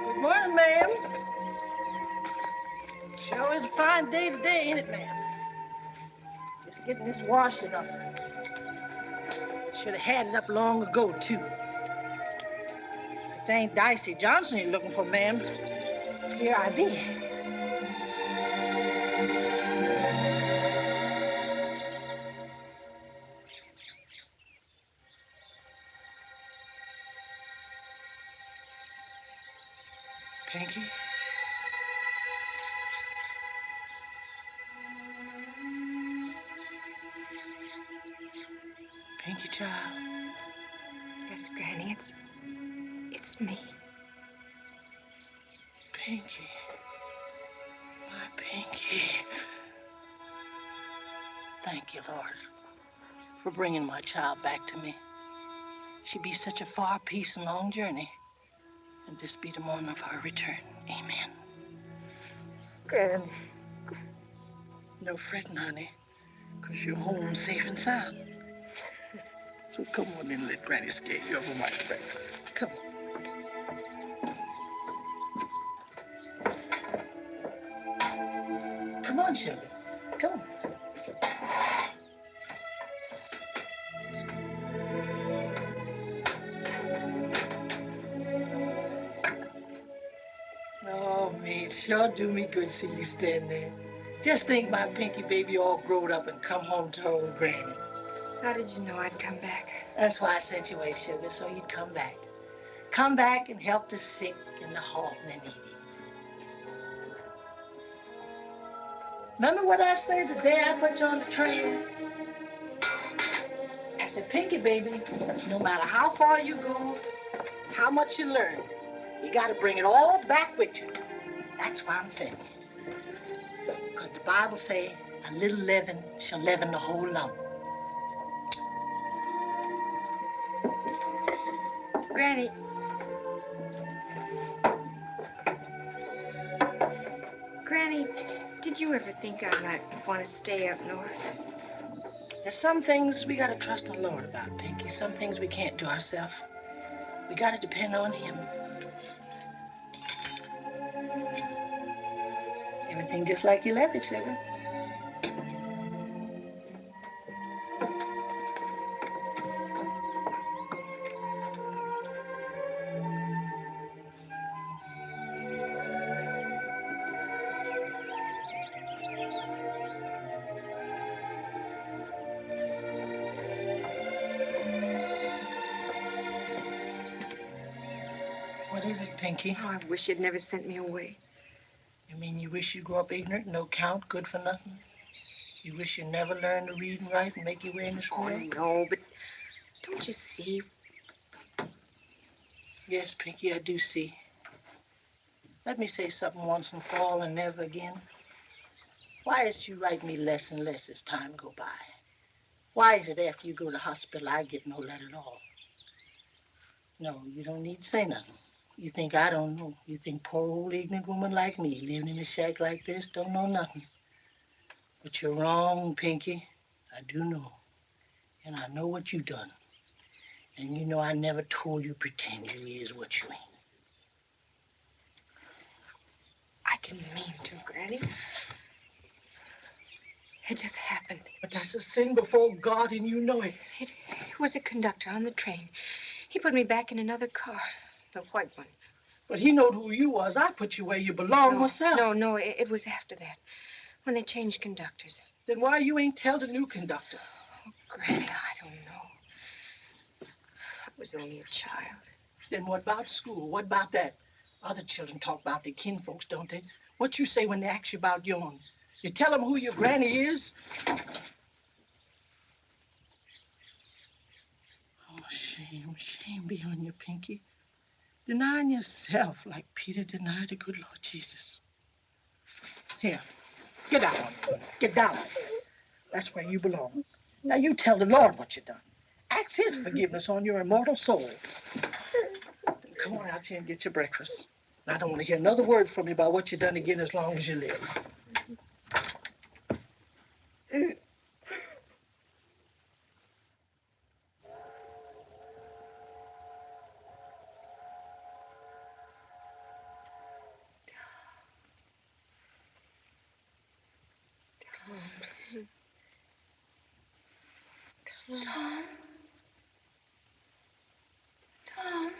Good morning, ma'am. Sure is a fine day today, ain't it, ma'am? Just getting this washing up. Should have had it up long ago, too. This ain't Dicey Johnson you're looking for, ma'am. Here I be. Pinky? Pinky, child? Yes, Granny, it's me. Pinky. My Pinky. Thank you, Lord, for bringing my child back to me. She be such a far piece and long journey, and this be the morning of her return. Amen. Granny. No fretting, honey, because you're home safe and sound. So come on in and let Granny scare you over my back. Come on. Come on, sugar. Come on. Oh, me, it sure do me good to see you stand there. Just think my Pinky baby all growed up and come home to her old granny. How did you know I'd come back? That's why I sent you away, sugar, so you'd come back. Come back and help the sick and the halt and the needy. Remember what I said the day I put you on the train? I said, Pinky, baby, no matter how far you go, how much you learn, you got to bring it all back with you. That's why I'm saying it. Because the Bible say, a little leaven shall leaven the whole lump. Granny. Granny, did you ever think I might want to stay up north? There's some things we got to trust the Lord about, Pinky. Some things we can't do ourselves. We got to depend on Him. Everything just like you left it, sugar. What is it, Pinky? Oh, I wish you'd never sent me away. You mean you wish you grew up ignorant, no count, good for nothing? You wish you never learned to read and write and make your way in this world? Oh, no, but don't you see? Yes, Pinky, I do see. Let me say something once and for all and never again. Why is it you write me less and less as time go by? Why is it after you go to the hospital I get no letter at all? No, you don't need to say nothing. You think I don't know? You think poor old ignorant woman like me, living in a shack like this, don't know nothing? But you're wrong, Pinky. I do know. And I know what you done. And you know I never told you pretend you is what you ain't. I didn't mean to, Granny. It just happened. But that's a sin before God, and you know it. It was a conductor on the train. He put me back in another car, the white one. But he knowed who you was. I put you where you belong myself. No, it was after that, when they changed conductors. Then why you ain't tell the new conductor? Oh, Granny, I don't know. I was only a child. Then what about school? What about that? Other children talk about their kinfolks, don't they? What you say when they ask you about yours? You tell them who your granny is? Oh, shame be on you, Pinky. Denying yourself like Peter denied the good Lord Jesus. Here, get down. Get down. That's where you belong. Now you tell the Lord what you done. Ask his forgiveness on your immortal soul. Come on out here and get your breakfast. I don't want to hear another word from you about what you done again as long as you live. Tom. Tom.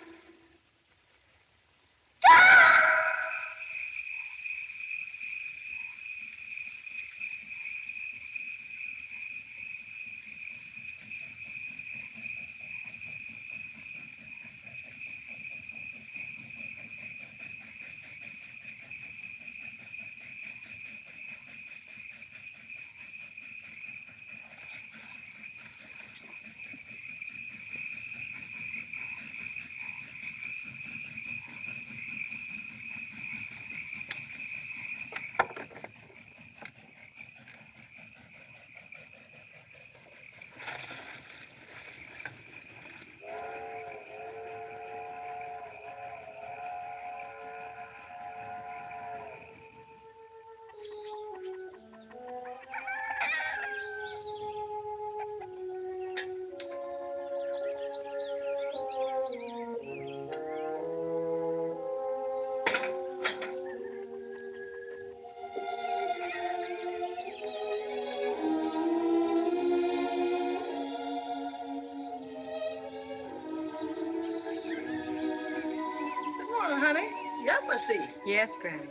Honey, yuppa-see. Yes, Granny.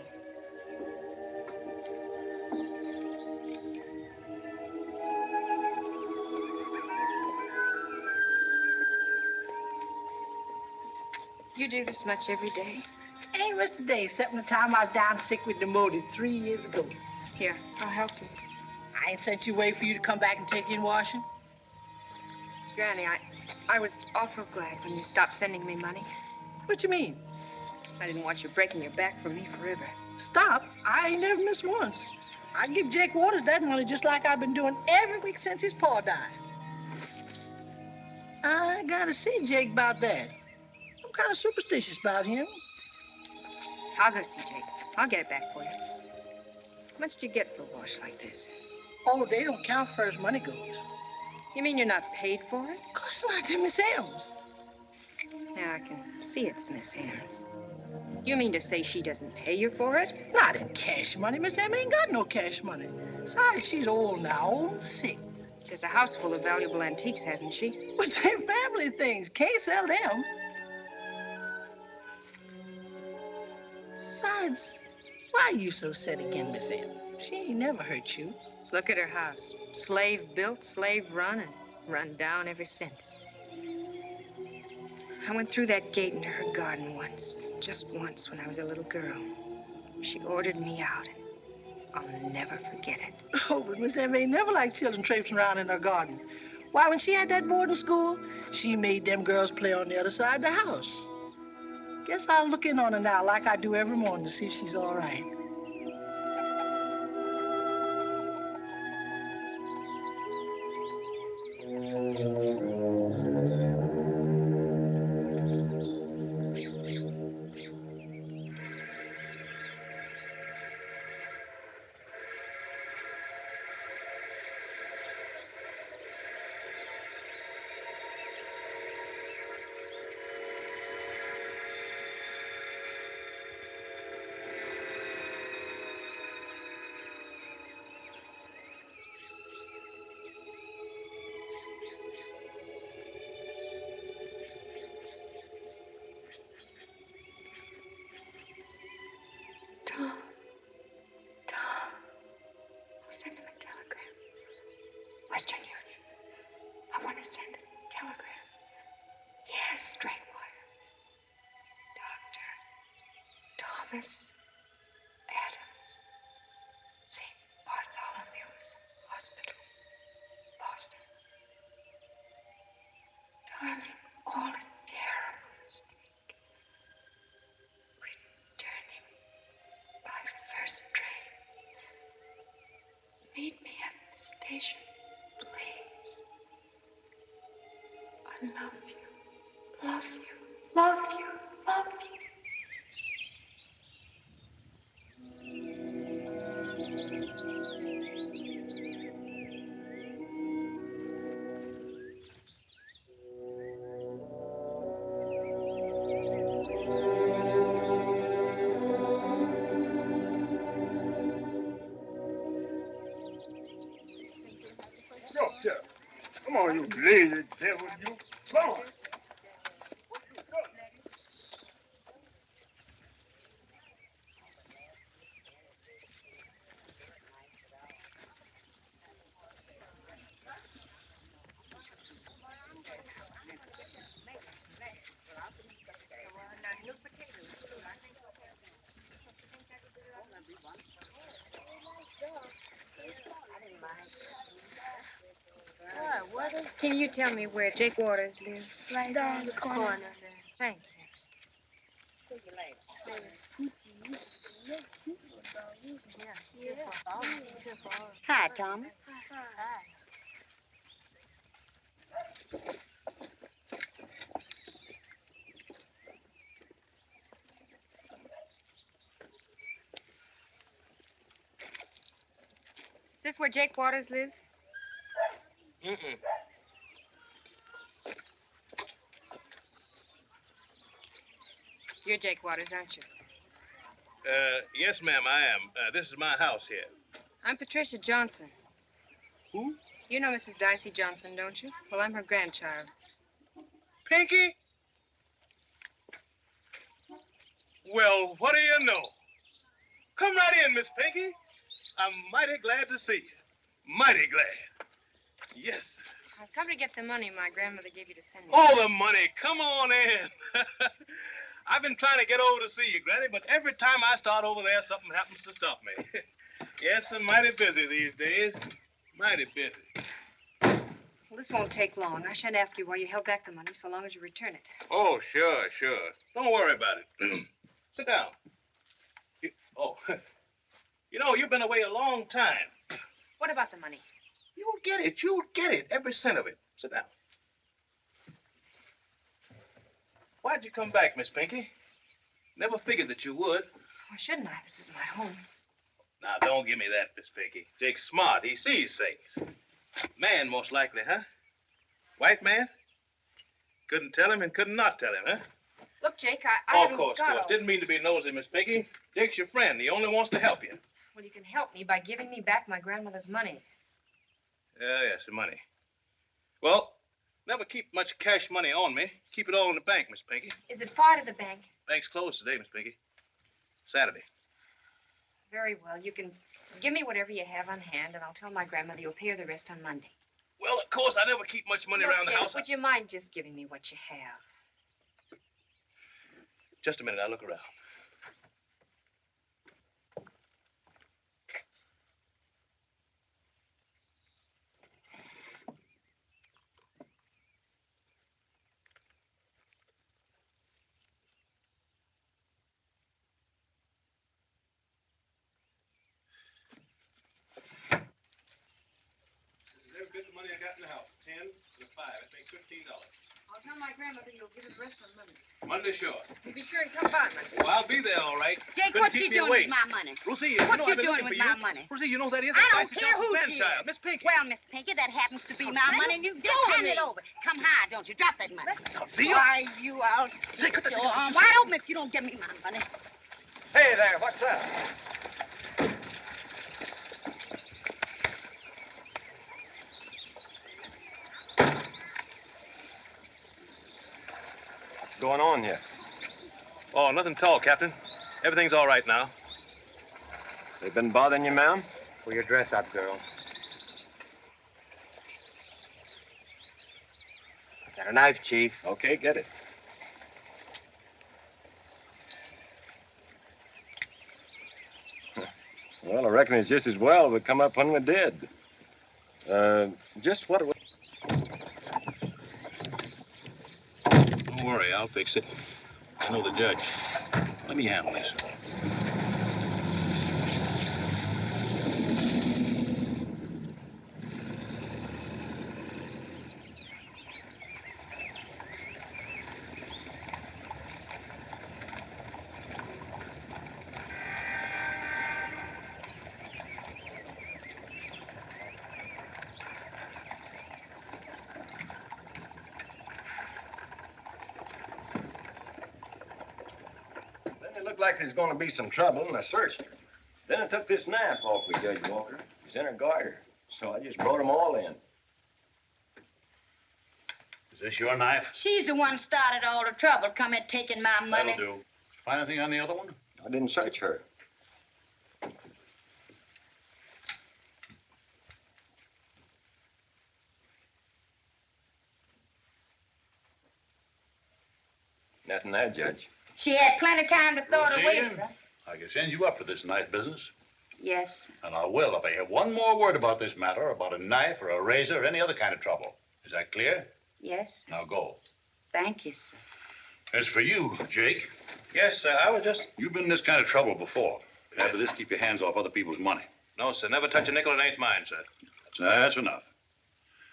You do this much every day? Ain't missed a day, except from the time I was down sick with pneumonia 3 years ago. Here, I'll help you. I ain't sent you away for you to come back and take in washing. Granny, I was awful glad when you stopped sending me money. What you mean? I didn't want you breaking your back for me forever. Stop? I ain't never missed once. I give Jake Waters that money just like I've been doing every week since his pa died. I gotta see Jake about that. I'm kind of superstitious about him. I'll go see Jake. I'll get it back for you. How much do you get for a wash like this? Oh, they don't count for as money goes. You mean you're not paid for it? Of course not, to Miss Helms. Now, I can see it's Miss Helms. You mean to say she doesn't pay you for it? Not in cash money. Miss Helms ain't got no cash money. Besides, she's old now, old and sick. She has a house full of valuable antiques, hasn't she? But they're family things. Can't sell them. Besides, why are you so set again, Miss Helms? She ain't never hurt you. Look at her house. Slave built, slave run, and run down ever since. I went through that gate into her garden once, just once when I was a little girl. She ordered me out, and I'll never forget it. Oh, but Miss Helms ain't never liked children traipsing around in her garden. Why, when she had that boarding school, she made them girls play on the other side of the house. Guess I'll look in on her now like I do every morning to see if she's all right. Douglas Adams, St. Bartholomew's Hospital, Boston. Darling, all a terrible mistake. Returning by first train. Meet me at the station, please. I love you, love you, love you, love you. Sure. Come on, you lazy devil, you. Come on. Can you tell me where Jake Waters lives? Right down the corner. Thanks. Hi, Tom. Is this where Jake Waters lives? Mm-mm. You're Jake Waters, aren't you? Yes, ma'am, I am. This is my house here. I'm Patricia Johnson. Who? You know Mrs. Dicey Johnson, don't you? Well, I'm her grandchild. Pinky? Well, what do you know? Come right in, Miss Pinky. I'm mighty glad to see you. Mighty glad. Yes. I've come to get the money my grandmother gave you to send me. All the money. Come on in. I've been trying to get over to see you, Granny, but every time I start over there, something happens to stop me. Yes, I'm mighty busy these days. Mighty busy. Well, this won't take long. I shan't ask you why you held back the money so long as you return it. Oh, sure. Don't worry about it. Sit down. You know, you've been away a long time. What about the money? You'll get it, every cent of it. Sit down. Why'd you come back, Miss Pinky? Never figured that you would. Why shouldn't I? This is my home. Now, don't give me that, Miss Pinky. Jake's smart. He sees things. Man, most likely, huh? White man? Couldn't tell him and couldn't not tell him, huh? Look, Jake, I Oh, haven't of course. got Didn't mean to be nosy, Miss Pinky. Jake's your friend. He only wants to help you. Well, you can help me by giving me back my grandmother's money. Yes, the money. Well, never keep much cash money on me. Keep it all in the bank, Miss Pinky. Is it far to the bank? Bank's closed today, Miss Pinky. Saturday. Very well. You can give me whatever you have on hand, and I'll tell my grandmother you'll pay her the rest on Monday. Well, of course, I never keep much money Look, around the Jake, house. would you mind just giving me what you have? Just a minute, I'll look around. Every bit of money I got in the house. 10 and a 5. That makes $15. I'll tell my grandmother you'll give her the rest on Monday. Monday, sure. You be sure and come by Monday. Well, I'll be there, all right. Jake, Couldn't what keep you me doing away. with my money? Rosie, What I've you been doing looking with for my you. money? Rosie, you know that is I don't Dicey care Johnson's who she grandchild, is. Miss Pinky. Well, Miss Pinky, that happens to be my money, and you just hand it over. Come high, don't you? Drop that money. See you. Why, I'll stick your arm wide open if you don't give me my money. Hey there, what's that? What's going on here? Oh, nothing at all, Captain. Everything's all right now. They've been bothering you, ma'am? Pull your dress up, girl. Got a knife, Chief. Okay, get it. Well, I reckon it's just as well we come up when we did. Just what it was. Don't worry, I'll fix it. I know the judge. Let me handle this. It looked like there's going to be some trouble, and I searched her. Then I took this knife off with Judge Walker. It was in her garter, so I just brought them all in. Is this your knife? She's the one started all the trouble, come in taking my money. That'll do. Find anything on the other one? I didn't search her. Nothing there, Judge. She had plenty of time to throw it away, Roseanne, sir. I can send you up for this knife business. Yes. And I will if I hear one more word about this matter, about a knife or a razor or any other kind of trouble. Is that clear? Yes. Now go. Thank you, sir. As for you, Jake. Yes, sir. I was just... You've been in this kind of trouble before. After this, keep your hands off other people's money. No, sir. Never touch a nickel. It ain't mine, sir. That's enough.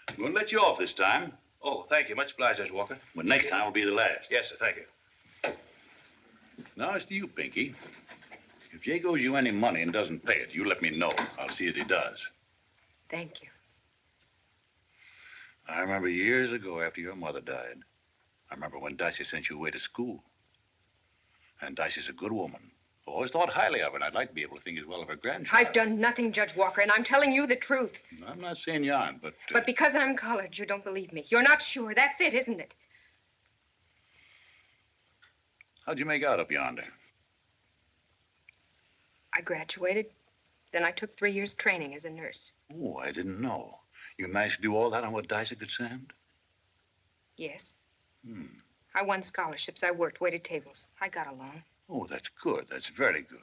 I'm going to let you off this time. Oh, thank you. Much obliged, Judge Walker. But next time will be the last. Yes, sir. Thank you. Now, as to you, Pinky. If Jake owes you any money and doesn't pay it, you let me know. I'll see that he does. Thank you. I remember years ago after your mother died. I remember when Dicey sent you away to school. And Dicey's a good woman. I always thought highly of her, and I'd like to be able to think as well of her grandchild. I've done nothing, Judge Walker, and I'm telling you the truth. I'm not saying you aren't, but... But because I'm colored, you don't believe me. You're not sure. That's it, isn't it? How'd you make out up yonder? I graduated. Then I took 3 years training as a nurse. Oh, I didn't know. You managed to do all that on what Dicey could send? Yes. Hmm. I won scholarships. I worked, waited tables. I got along. Oh, that's good. That's very good.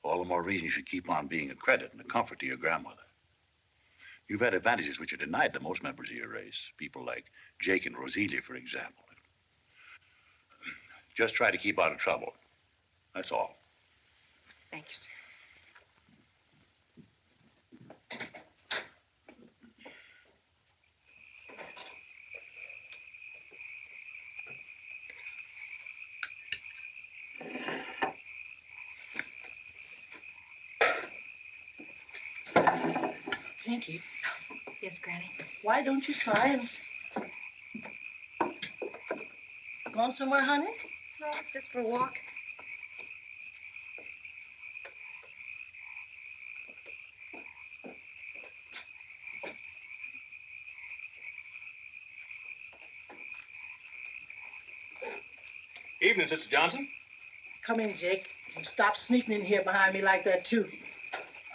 All the more reason you should keep on being a credit and a comfort to your grandmother. You've had advantages which are denied to most members of your race. People like Jake and Roselia, for example. Just try to keep out of trouble. That's all. Thank you, sir. Pinky, Yes, Granny? why don't you try and... Gone somewhere, honey? No, just for a walk. Evening, Sister Johnson. Come in, Jake. And stop sneaking in here behind me like that, too.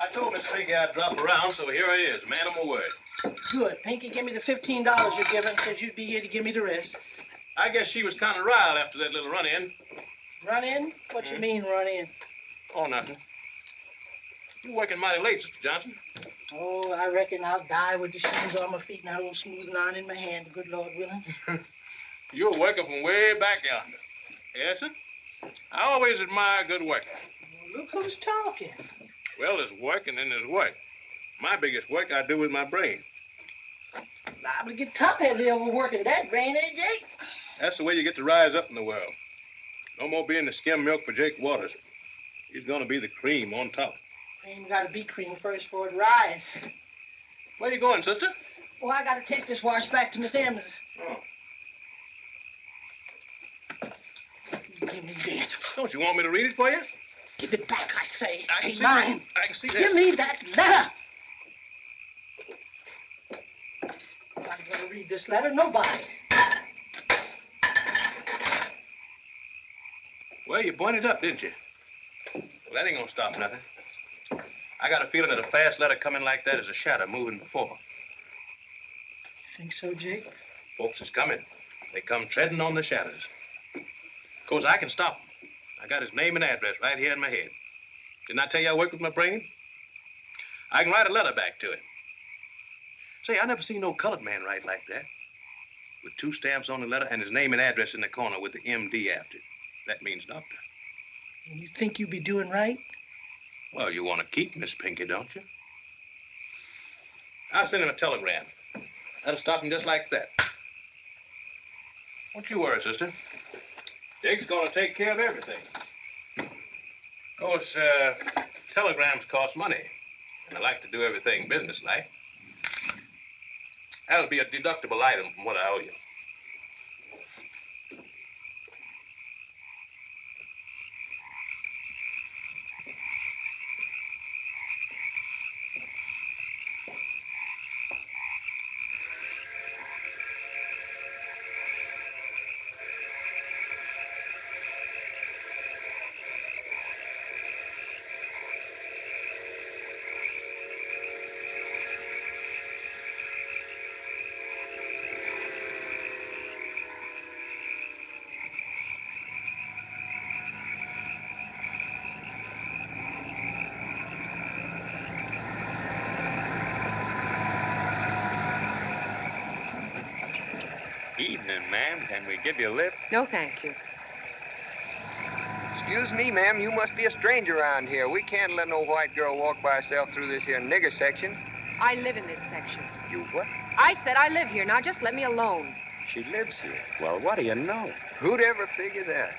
I told Miss Pinky I'd drop around, so here I is. Man of my word. Good. Pinky, give me the $15 you're giving. Says you'd be here to give me the rest. I guess she was kind of riled after that little run-in. Run in? What you mean, run in? Oh, nothing. You're working mighty late, Sister Johnson. Oh, I reckon I'll die with the shoes on my feet and that old smooth nine in my hand, good Lord willing. You're working from way back yonder. Yes, sir? I always admire good work. Well, look who's talking. Well, there's work and then there's work. My biggest work I do with my brain. Liable to get top-heavy overworking that brain, eh, Jake? That's the way you get to rise up in the world. No more being the skim milk for Jake Waters. He's gonna be the cream on top. Cream gotta be cream first for it rise. Where you going, sister? Oh, I gotta take this wash back to Miss M's. Oh. Give me that. Don't you want me to read it for you? Give it back, I say. I can Ain't see mine. that. I can see that. Give me that letter. I'm not gonna read this letter, nobody. Well, you pointed up, didn't you? Well, that ain't gonna stop nothing. I got a feeling that a fast letter coming like that is a shadow moving before. You think so, Jake? Folks is coming. They come treading on the shadows. Of course, I can stop them. I got his name and address right here in my head. Didn't I tell you I work with my brain? I can write a letter back to him. Say, I never seen no colored man write like that. With 2 stamps on the letter and his name and address in the corner with the MD after it. That means doctor. And you think you be doing right? Well, you want to keep Miss Pinky, don't you? I'll send him a telegram. That'll stop him just like that. Don't you worry, sister. Dig's gonna take care of everything. Of course, telegrams cost money, and I like to do everything businesslike. That'll be a deductible item from what I owe you. Evening, ma'am. Can we give you a lift? No, thank you. Excuse me, ma'am. You must be a stranger around here. We can't let no white girl walk by herself through this here nigger section. I live in this section. You what? I said I live here. Now just let me alone. She lives here. Well, what do you know? Who'd ever figure that?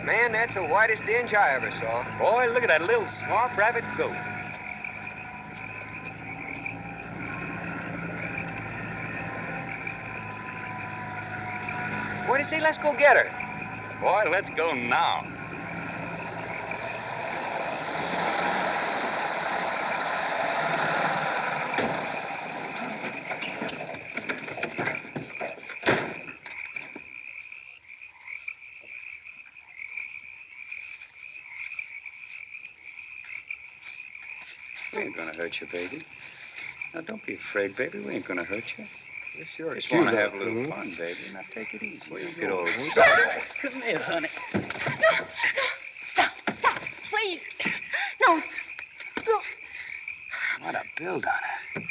Man, that's the whitest dinge I ever saw. Boy, look at that little smart rabbit goat. What do you say? Let's go get her. Boy, let's go now. We ain't gonna hurt you, baby. Now, don't be afraid, baby. We ain't gonna hurt you. You sure Just want to have a little fun, baby. Now, take it easy. You get old. Come here, honey. Stop, please. No. What a build on her.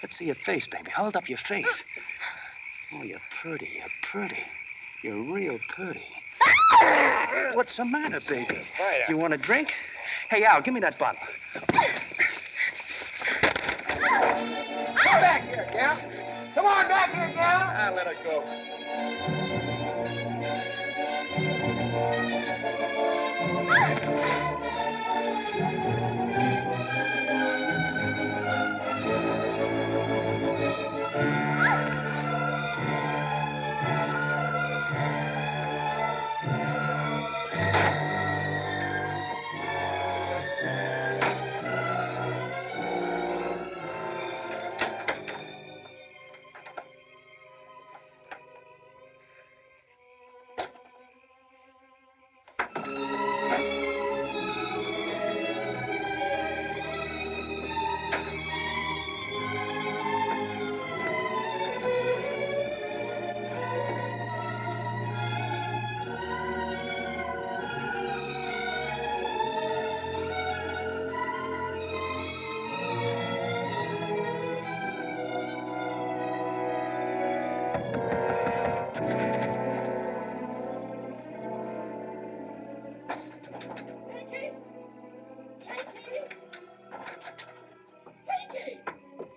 Let's see your face, baby. Hold up your face. Oh, you're pretty. You're pretty. You're real pretty. What's the matter, baby? You want a drink? Hey, Al, give me that bottle. Come back here, gal. Come on back here, gal. I'll let her go.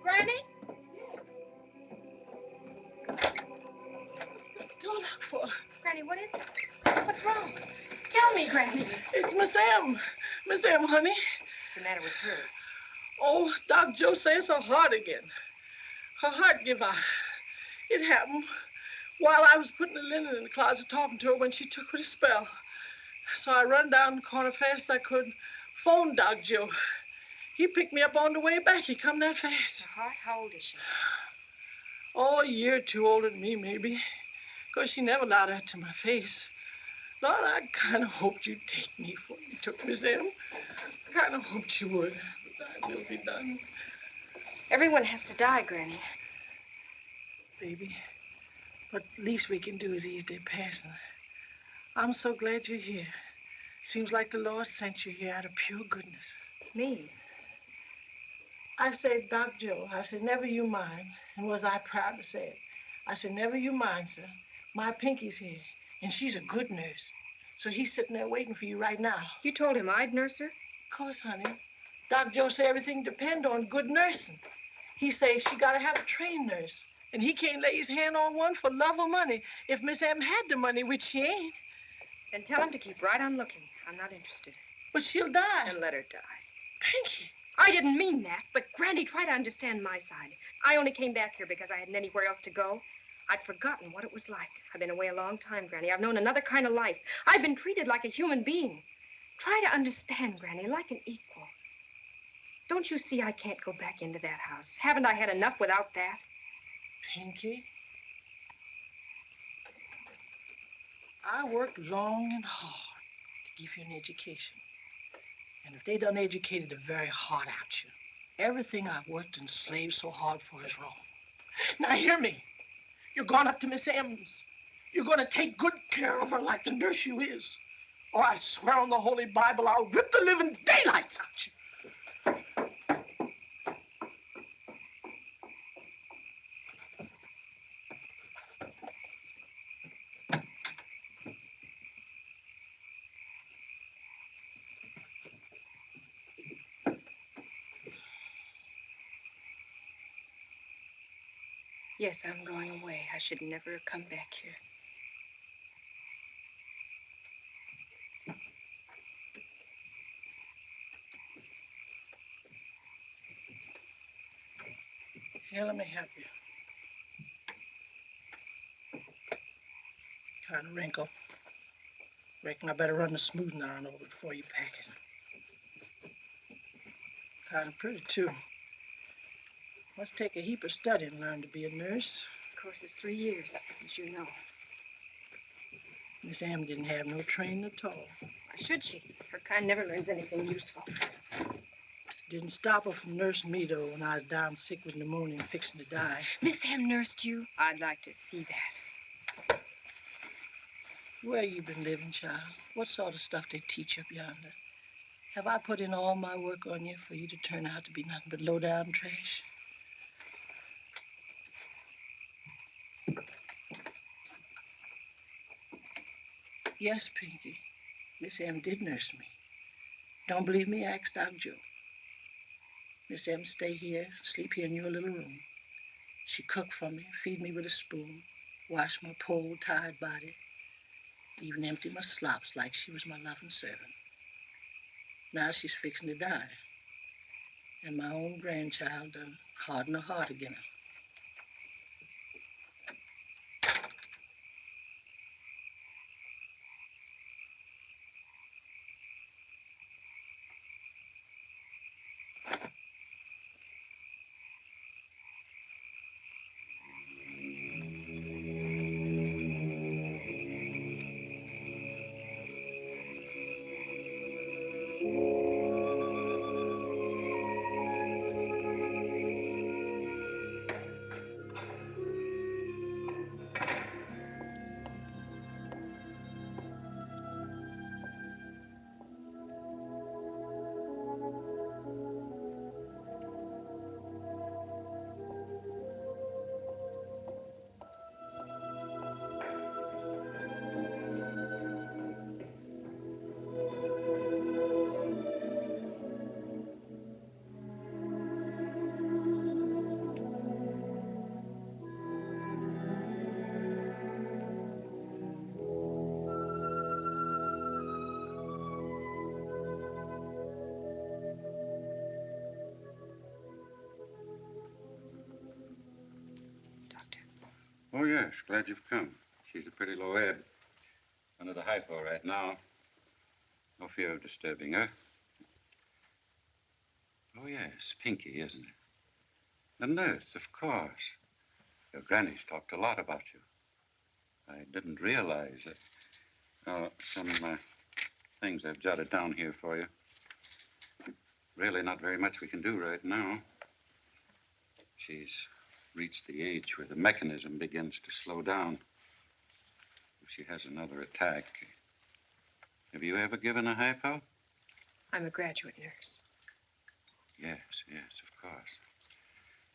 Granny? What's the door locked for? Granny, what is it? What's wrong? Tell me, Granny. It's Miss M. Miss M, honey. What's the matter with her? Oh, Doc Joe says her heart again. Her heart give out. It happened while I was putting the linen in the closet talking to her when she took her to spell. So I run down the corner fast as I could, phoned Doc Joe. He picked me up on the way back. He come that fast. Her heart? How old is she? Oh, a year or two older than me, maybe. 'Cause she never allowed that to my face. Lord, I kind of hoped you'd take me before you took Miss M. I kind of hoped you would. But I will be done. Everyone has to die, Granny. Baby, But least we can do is ease their passing. I'm so glad you're here. Seems like the Lord sent you here out of pure goodness. Me? I said, Doc Joe, I said, never you mind. And was I proud to say it? I said, never you mind, sir. My Pinky's here, and she's a good nurse. So he's sitting there waiting for you right now. You told him I'd nurse her? Of course, honey. Doc Joe said everything depend on good nursing. He says she gotta have a trained nurse. And he can't lay his hand on one for love or money if Miss M had the money, which she ain't. Then tell him to keep right on looking. I'm not interested. But she'll die. And let her die. Pinky. I didn't mean that, but Granny, try to understand my side. I only came back here because I hadn't anywhere else to go. I'd forgotten what it was like. I've been away a long time, Granny. I've known another kind of life. I've been treated like a human being. Try to understand, Granny, like an equal. Don't you see I can't go back into that house? Haven't I had enough without that? Pinky, I worked long and hard to give you an education. And if they done educated the very heart out you, everything I've worked and slaved so hard for is wrong. Now hear me. You're going up to Miss M's. You're going to take good care of her like the nurse you is. Or I swear on the Holy Bible, I'll rip the living daylights out you. Yes, I'm going away. I should never have come back here. Here, let me help you. Kind of wrinkle. Reckon I better run the smoothing iron over it before you pack it. Kind of pretty, too. Must take a heap of study to learn to be a nurse. Of course, it's 3 years, as you know. Miss M didn't have no training at all. Why should she? Her kind never learns anything useful. Didn't stop her from nursing me, though, when I was down sick with pneumonia and fixing to die. Miss M nursed you? I'd like to see that. Where you been living, child? What sort of stuff they teach up yonder? Have I put in all my work on you for you to turn out to be nothing but low-down trash? Yes, Pinky. Miss M did nurse me. Don't believe me? Ask Doc Joe. Miss M stay here, sleep here in your little room. She cook for me, feed me with a spoon, wash my poor old tired body, even empty my slops like she was my loving servant. Now she's fixing to die. And my own grandchild done hardened her heart again. Oh, yes. Glad you've come. She's a pretty low ebb. Under the hypo right now. No fear of disturbing her. Oh, yes. Pinky, isn't it? The nurse, of course. Your granny's talked a lot about you. I didn't realize that. Some things I've jotted down here for you. Really not very much we can do right now. She's reached the age where the mechanism begins to slow down. If she has another attack. Have you ever given a hypo? I'm a graduate nurse. Yes, of course.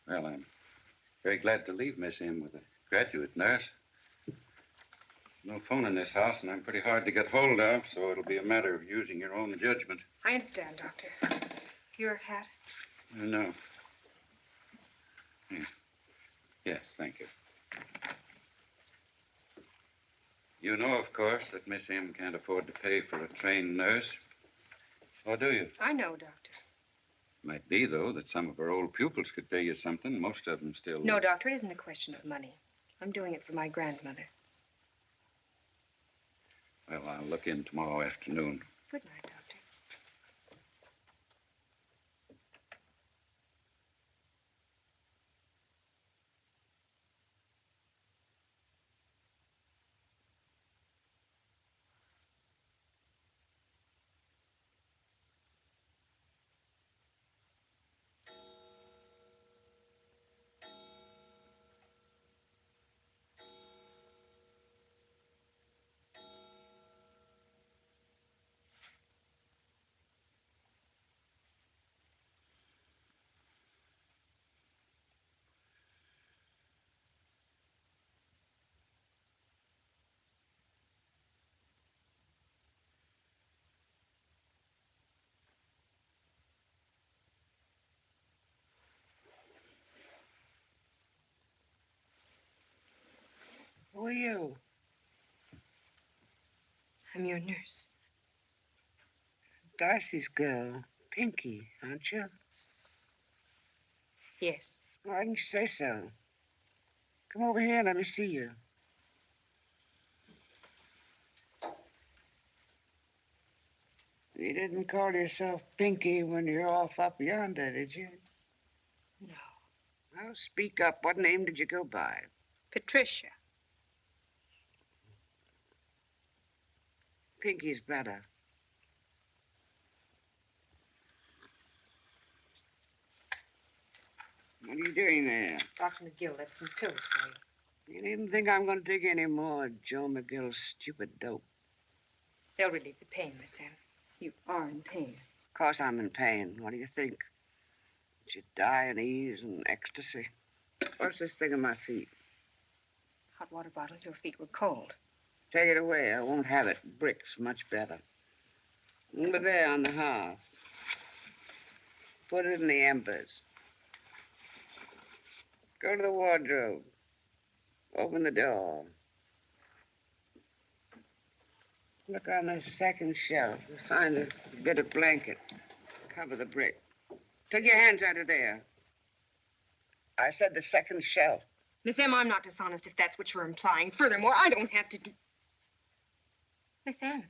Well, I'm very glad to leave Miss M with a graduate nurse. No phone in this house, and I'm pretty hard to get hold of, so it'll be a matter of using your own judgment. I understand, Doctor. Your hat? No. Yes, thank you. You know, of course, that Miss M can't afford to pay for a trained nurse. Or do you? I know, Doctor. Might be, though, that some of her old pupils could pay you something. Most of them still... No, Doctor, it isn't a question of money. I'm doing it for my grandmother. Well, I'll look in tomorrow afternoon. Good night, Doctor. Who are you? I'm your nurse. Darcy's girl, Pinky, aren't you? Yes. Why didn't you say so? Come over here and let me see you. You didn't call yourself Pinky when you're off up yonder, did you? No. Well, speak up. What name did you go by? Patricia. Pinky's better. What are you doing there? Dr. McGill left some pills for you. You needn't think I'm going to take any more Joe McGill's stupid dope. They'll relieve the pain, Miss Anne. You are in pain. Of course I'm in pain. What do you think? Should die in ease and ecstasy? What's this thing on my feet? Hot water bottle. Your feet were cold. Take it away. I won't have it. Bricks, much better. Over there on the hearth. Put it in the embers. Go to the wardrobe. Open the door. Look on the second shelf. You'll find a bit of blanket. Cover the brick. Take your hands out of there. I said the second shelf. Miss M, I'm not dishonest if that's what you're implying. Furthermore, I don't have to do... Miss M.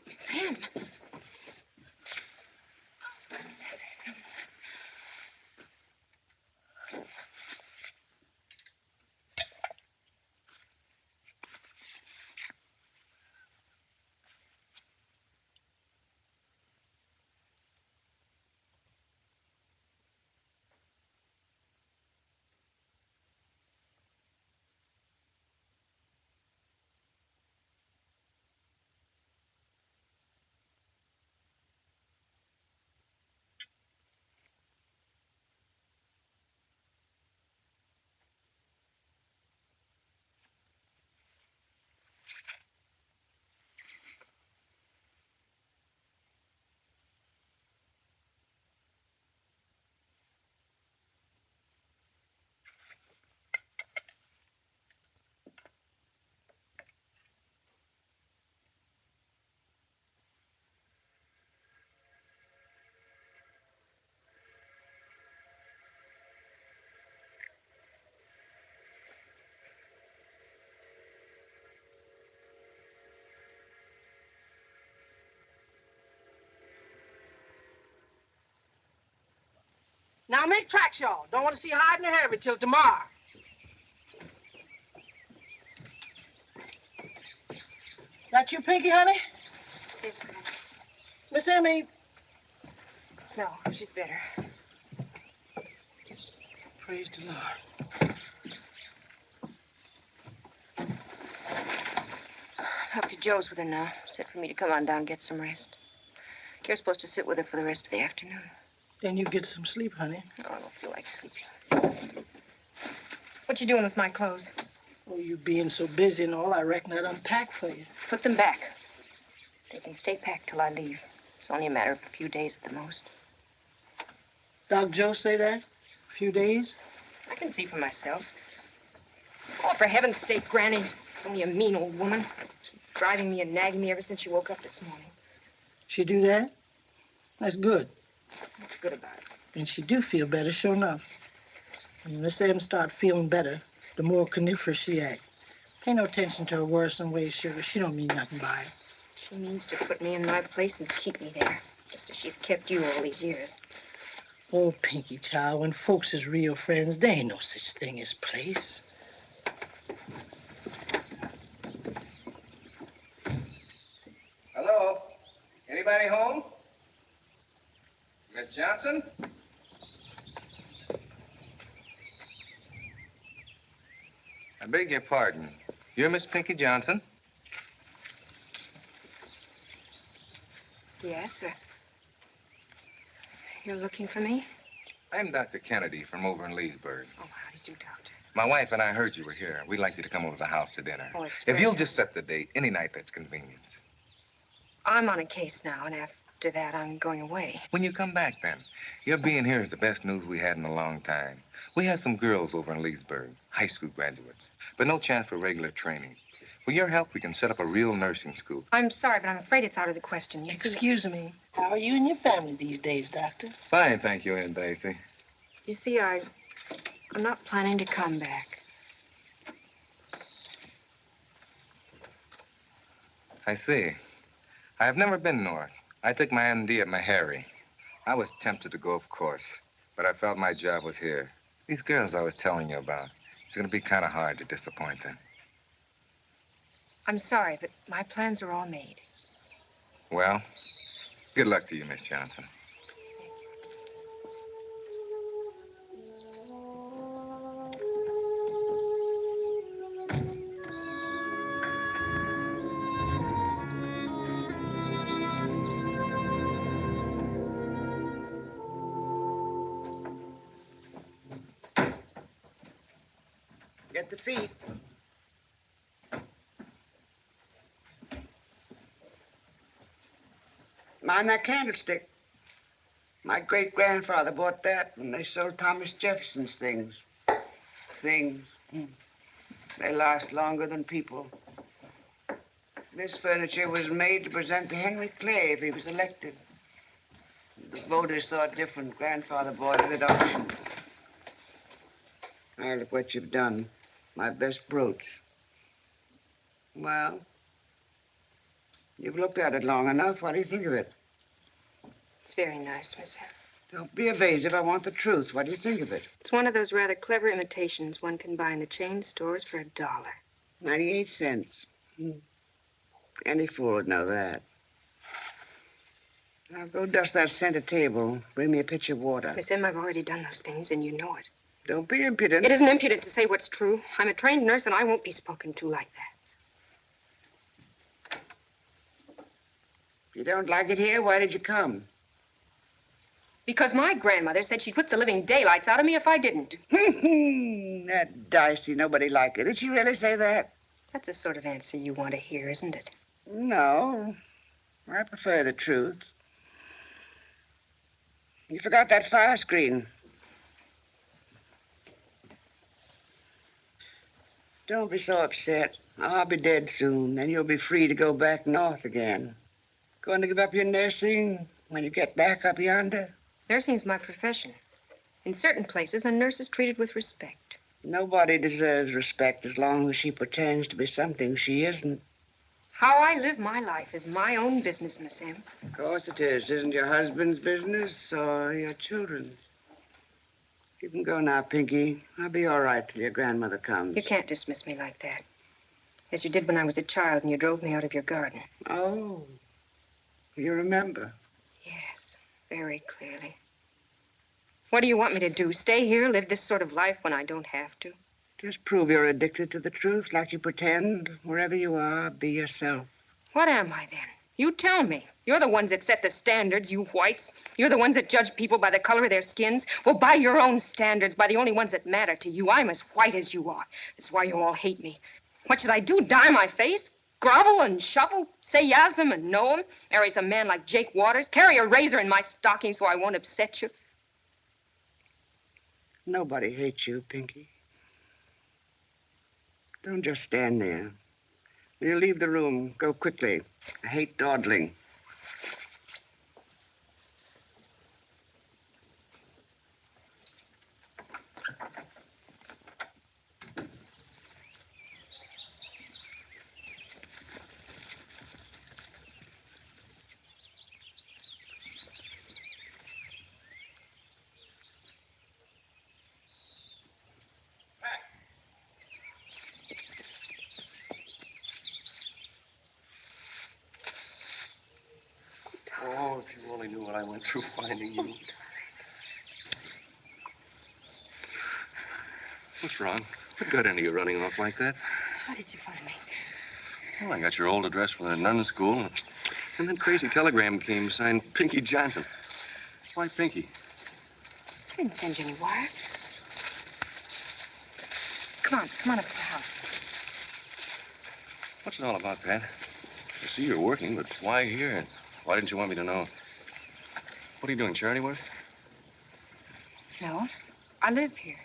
Miss M. Miss M. Now make tracks, y'all. Don't want to see Hyde and Harry till tomorrow. That you, Pinky, honey? Yes, Grandma. Miss Emmy. No, she's better. Praise the Lord. Dr. Joe's with her now. Said for me to come on down and get some rest. You're supposed to sit with her for the rest of the afternoon. Then you get some sleep, honey. Oh, I don't feel like sleeping. What you doing with my clothes? Oh, you being so busy and all, I reckon I'd unpack for you. Put them back. They can stay packed till I leave. It's only a matter of a few days at the most. Doc Joe say that? A few days? I can see for myself. Oh, for heaven's sake, Granny. It's only a mean old woman. She's driving me and nagging me ever since she woke up this morning. She do that? That's good. What's good about it? And she do feel better, sure enough. When Miss M start feeling better, the more coniferous she act. Pay no attention to her worrisome ways, sugar. She don't mean nothing by it. She means to put me in my place and keep me there, just as she's kept you all these years. Oh, Pinky, child, when folks is real friends, there ain't no such thing as place. Hello? Anybody home? Miss Johnson? I beg your pardon. You're Miss Pinky Johnson? Yes, sir. You're looking for me? I'm Dr. Kennedy from over in Leesburg. Oh, how did you, Doctor? My wife and I heard you were here. We'd like you to come over to the house to dinner. Oh, it's If very you'll nice. just set the date, any night that's convenient. I'm on a case now, and after that, I'm going away. When you come back, then. Your being here is the best news we had in a long time. We had some girls over in Leesburg, high school graduates, but no chance for regular training. With your help, we can set up a real nursing school. I'm sorry, but I'm afraid it's out of the question. You see, Excuse me. How are you and your family these days, Doctor? Fine, thank you, Aunt Daisy. you see, I'm not planning to come back. I see. I've never been north. I took my MD at Meharry. I was tempted to go, of course, but I felt my job was here. These girls I was telling you about, it's going to be kind of hard to disappoint them. I'm sorry, but my plans are all made. Well, good luck to you, Miss Johnson. Get the feet. Mind that candlestick. My great-grandfather bought that when they sold Thomas Jefferson's things. Things. They last longer than people. This furniture was made to present to Henry Clay if he was elected. The voters thought different. Grandfather bought it at auction. Now, look what you've done. My best brooch. Well, you've looked at it long enough. What do you think of it? It's very nice, Miss M. Don't be evasive. I want the truth. What do you think of it? It's one of those rather clever imitations one can buy in the chain stores for $1. 98 cents. Any fool would know that. Now, go dust that center table. Bring me a pitcher of water. Miss M, I've already done those things, and you know it. Don't be impudent. It isn't impudent to say what's true. I'm a trained nurse, and I won't be spoken to like that. If you don't like it here, why did you come? Because my grandmother said she'd whip the living daylights out of me if I didn't. That Dicey, nobody like it. Did she really say that? That's the sort of answer you want to hear, isn't it? No. I prefer the truth. You forgot that fire screen. Don't be so upset. I'll be dead soon, then you'll be free to go back north again. Going to give up your nursing when you get back up yonder? Nursing's my profession. In certain places, a nurse is treated with respect. Nobody deserves respect as long as she pretends to be something she isn't. How I live my life is my own business, Miss M. Of course it is. Isn't your husband's business or your children's? You can go now, Pinky. I'll be all right till your grandmother comes. You can't dismiss me like that. As you did when I was a child and you drove me out of your garden. Oh, you remember? Yes, very clearly. What do you want me to do? Stay here, live this sort of life when I don't have to? Just prove you're addicted to the truth like you pretend. Wherever you are, be yourself. What am I then? You tell me. You're the ones that set the standards, you whites. You're the ones that judge people by the color of their skins. Well, by your own standards, by the only ones that matter to you. I'm as white as you are. That's why you all hate me. What should I do? Dye my face? Grovel and shovel? Say yasm and know him? Marry some man like Jake Waters? Carry a razor in my stocking so I won't upset you? Nobody hates you, Pinky. Don't just stand there. When you leave the room, go quickly. I hate dawdling. Oh, if you only knew what I went through finding you. What's wrong? What got into you running off like that? How did you find me? Well, I got your old address from the nun school, and then crazy telegram came signed Pinky Johnson. Why Pinky? I didn't send you any wire. Come on up to the house. What's it all about, Pat? I see you're working, but why here? Why didn't you want me to know? What are you doing, charity work? No, I live here.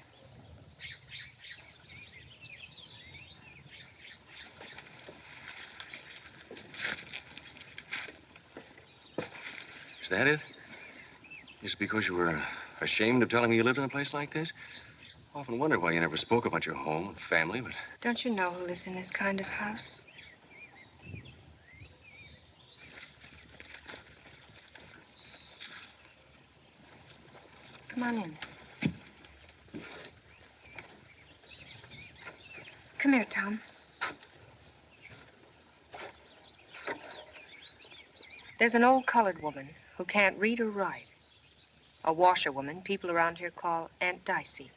Is that it? Is it because you were ashamed of telling me you lived in a place like this? I often wondered why you never spoke about your home and family, but... Don't you know who lives in this kind of house? Come on in. Come here, Tom. There's an old colored woman who can't read or write. A washerwoman people around here call Aunt Dicey.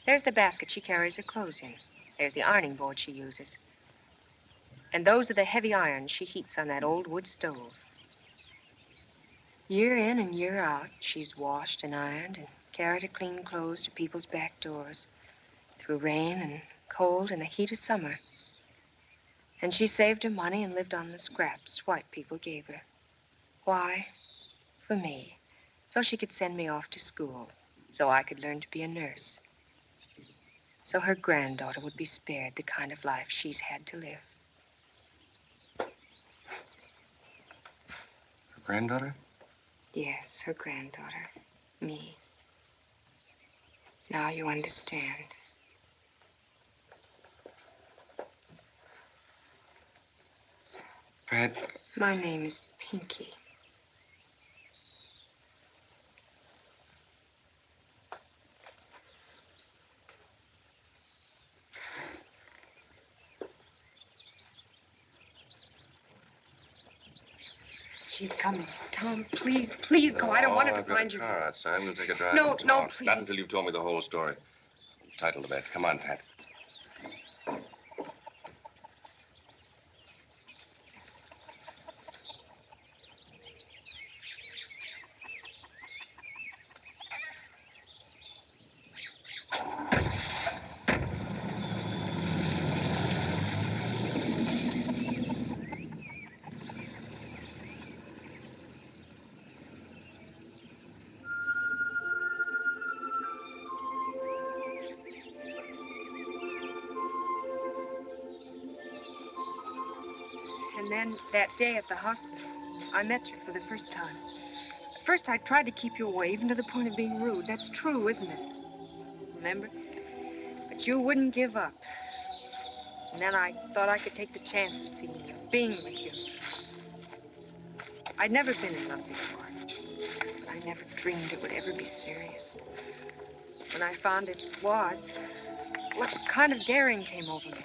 There's the basket she carries her clothes in. There's the ironing board she uses. And those are the heavy irons she heats on that old wood stove. Year in and year out, she's washed and ironed and carried her clean clothes to people's back doors through rain and cold and the heat of summer. And she saved her money and lived on the scraps white people gave her. Why? For me. So she could send me off to school. So I could learn to be a nurse. So her granddaughter would be spared the kind of life she's had to live. Her granddaughter? Yes, her granddaughter. Me. Now you understand. Pat. My name is Pinky. She's coming. Tom, please, please go. I don't want her to find you. I've got a car outside. We'll take a drive. No, and no, talk. please. Not until you've told me the whole story. I'm entitled to that. Come on, Pat. And then that day at the hospital, I met you for the first time. At first, I tried to keep you away, even to the point of being rude. That's true, isn't it? Remember? But you wouldn't give up. And then I thought I could take the chance of seeing you, being with you. I'd never been in love before. But I never dreamed it would ever be serious. When I found it was, what kind of daring came over me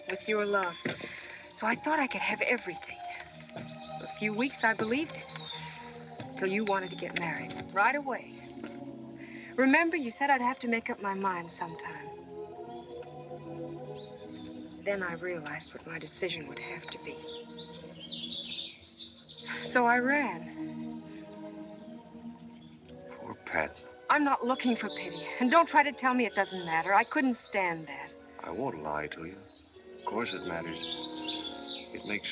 with your love. So I thought I could have everything. For a few weeks, I believed it. Till you wanted to get married. Right away. Remember, you said I'd have to make up my mind sometime. Then I realized what my decision would have to be. So I ran. Poor Pat. I'm not looking for pity. And don't try to tell me it doesn't matter. I couldn't stand that. I won't lie to you. Of course it matters. It makes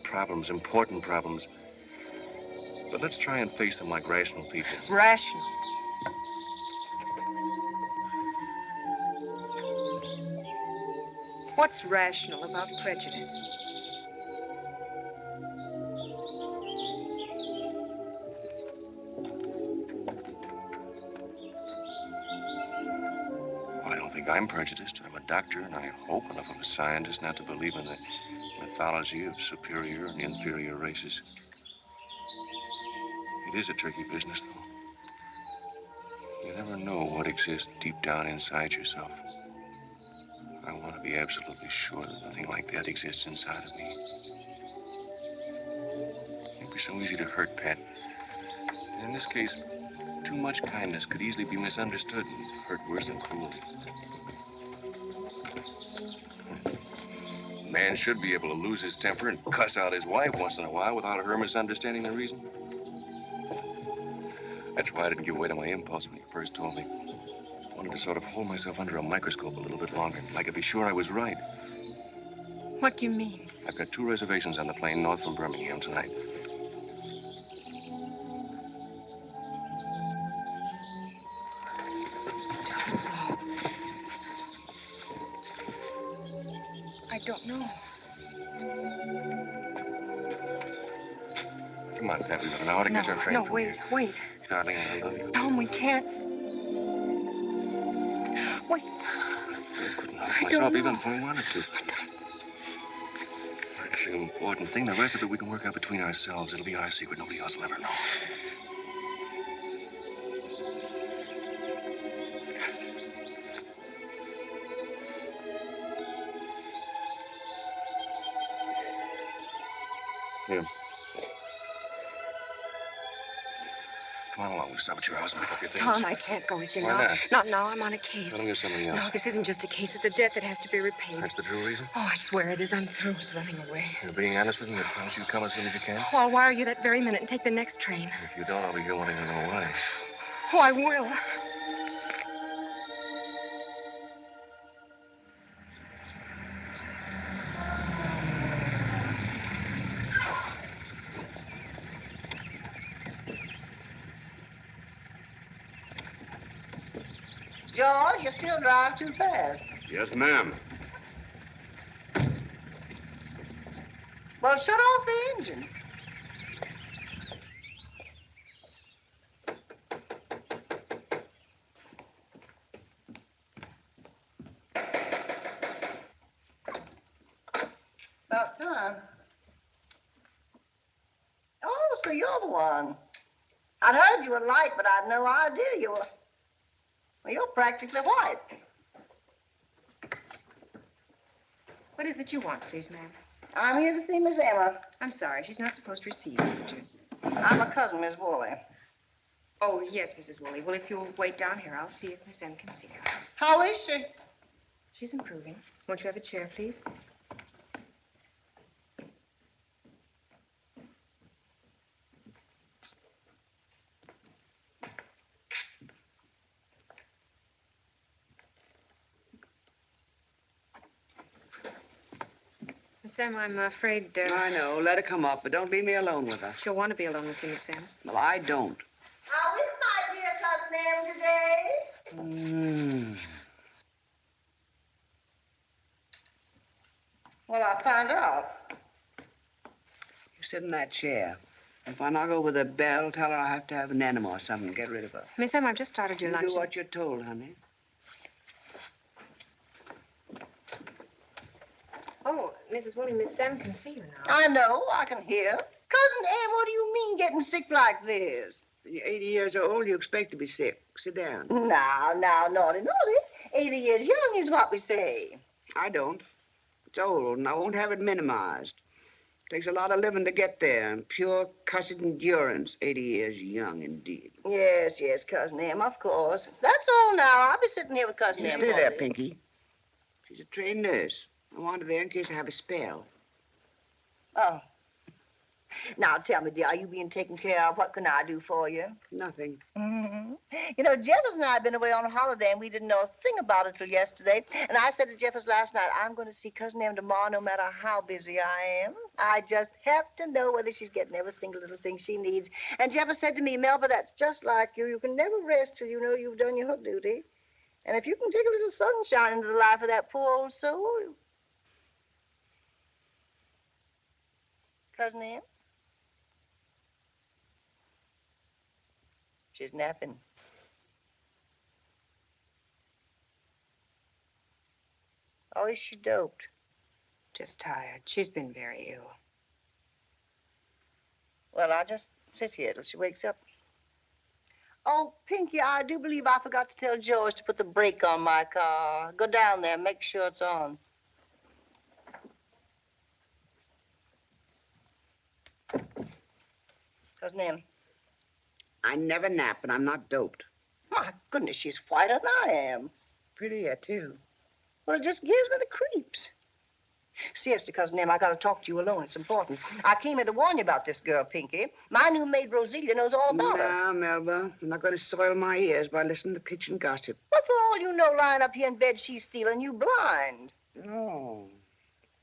problems, important problems. But let's try and face them like rational people. Rational. What's rational about prejudice? I don't think I'm prejudiced. I'm a doctor, and I hope enough of a scientist not to believe in the mythology of superior and inferior races. It is a tricky business, though. You never know what exists deep down inside yourself. I want to be absolutely sure that nothing like that exists inside of me. It'd be so easy to hurt Pat. And in this case, too much kindness could easily be misunderstood and hurt worse than cruelty. A man should be able to lose his temper and cuss out his wife once in a while without her misunderstanding the reason. That's why I didn't give way to my impulse when you first told me. I wanted to sort of hold myself under a microscope a little bit longer, and I could be sure I was right. What do you mean? I've got 2 reservations on the plane north from Birmingham tonight. I don't know. Come on, Pat, we've got an hour to catch our train. No, from wait, here. wait. Darling, I love you. Tom, we can't. Wait. I couldn't help myself even if I wanted to. That's the important thing. The rest of it we can work out between ourselves. It'll be our secret. Nobody else will ever know. Here. Come on along. We'll stop at your house and pick up your things. Tom, I can't go with you Why now. not? Not now. I'm on a case. Tell me something else. No, this isn't just a case. It's a debt that has to be repaid. That's the true reason? Oh, I swear it is. I'm through with running away. You're being honest with me? You promise you'll come as soon as you can? Oh, I'll wire you that very minute and take the next train. If you don't, I'll be here wanting to know why. Oh, I will. George, you still drive too fast. Yes, ma'am. Well, shut off the engine. About time. Oh, so you're the one. I'd heard you were light, but I'd no idea you were... Well, you're practically white. What is it you want, please, ma'am? I'm here to see Miss Emma. I'm sorry. She's not supposed to receive visitors. I'm a cousin, Miss Woolley. Oh, yes, Mrs. Woolley. Well, if you'll wait down here, I'll see if Miss M can see her. How is she? She's improving. Won't you have a chair, please? Miss M, I'm afraid, I know. Let her come up, but don't leave me alone with her. she'll want to be alone with you, Miss M. Well, I don't. How is my dear cousin Em today? Well, I'll find out. You sit in that chair. If I knock over the bell, tell her I have to have an enema or something. Get rid of her. Miss M, I've just started your You lunch. do what you're told, honey. Oh, Mrs. Woolley, Miss M can see you now. I know, I can hear. Cousin Em, what do you mean getting sick like this? When you're 80 years old, you expect to be sick. Sit down. Now, naughty. 80 years young is what we say. I don't. It's old, and I won't have it minimized. Takes a lot of living to get there, and pure cussed endurance. 80 years young, indeed. Yes, yes, Cousin Em, of course. That's all now. I'll be sitting here with Cousin Em. Stay there, Pinky. She's a trained nurse. I want her there in case I have a spell. Oh. Now, tell me, dear, are you being taken care of? What can I do for you? Nothing. Mm-hmm. You know, Jeffers and I have been away on a holiday, and we didn't know a thing about it till yesterday. And I said to Jeffers last night, I'm going to see Cousin Em tomorrow no matter how busy I am. I just have to know whether she's getting every single little thing she needs. And Jeffers said to me, Melba, that's just like you. You can never rest till you know you've done your duty. And if you can take a little sunshine into the life of that poor old soul... Cousin Em? She's napping. Oh, is she doped? Just tired. She's been very ill. Well, I'll just sit here till she wakes up. Oh, Pinky, I do believe I forgot to tell George to put the brake on my car. Go down there, make sure it's on. Cousin Em. I never nap, and I'm not doped. My goodness, she's whiter than I am. Prettier, too. Well, it just gives me the creeps. Seriously, Cousin Em, I got to talk to you alone. It's important. I came in to warn you about this girl, Pinky. My new maid, Roselia, knows all about her. Now, Melba, I'm not going to soil my ears by listening to kitchen gossip. But for all you know, lying up here in bed, she's stealing you blind. Oh,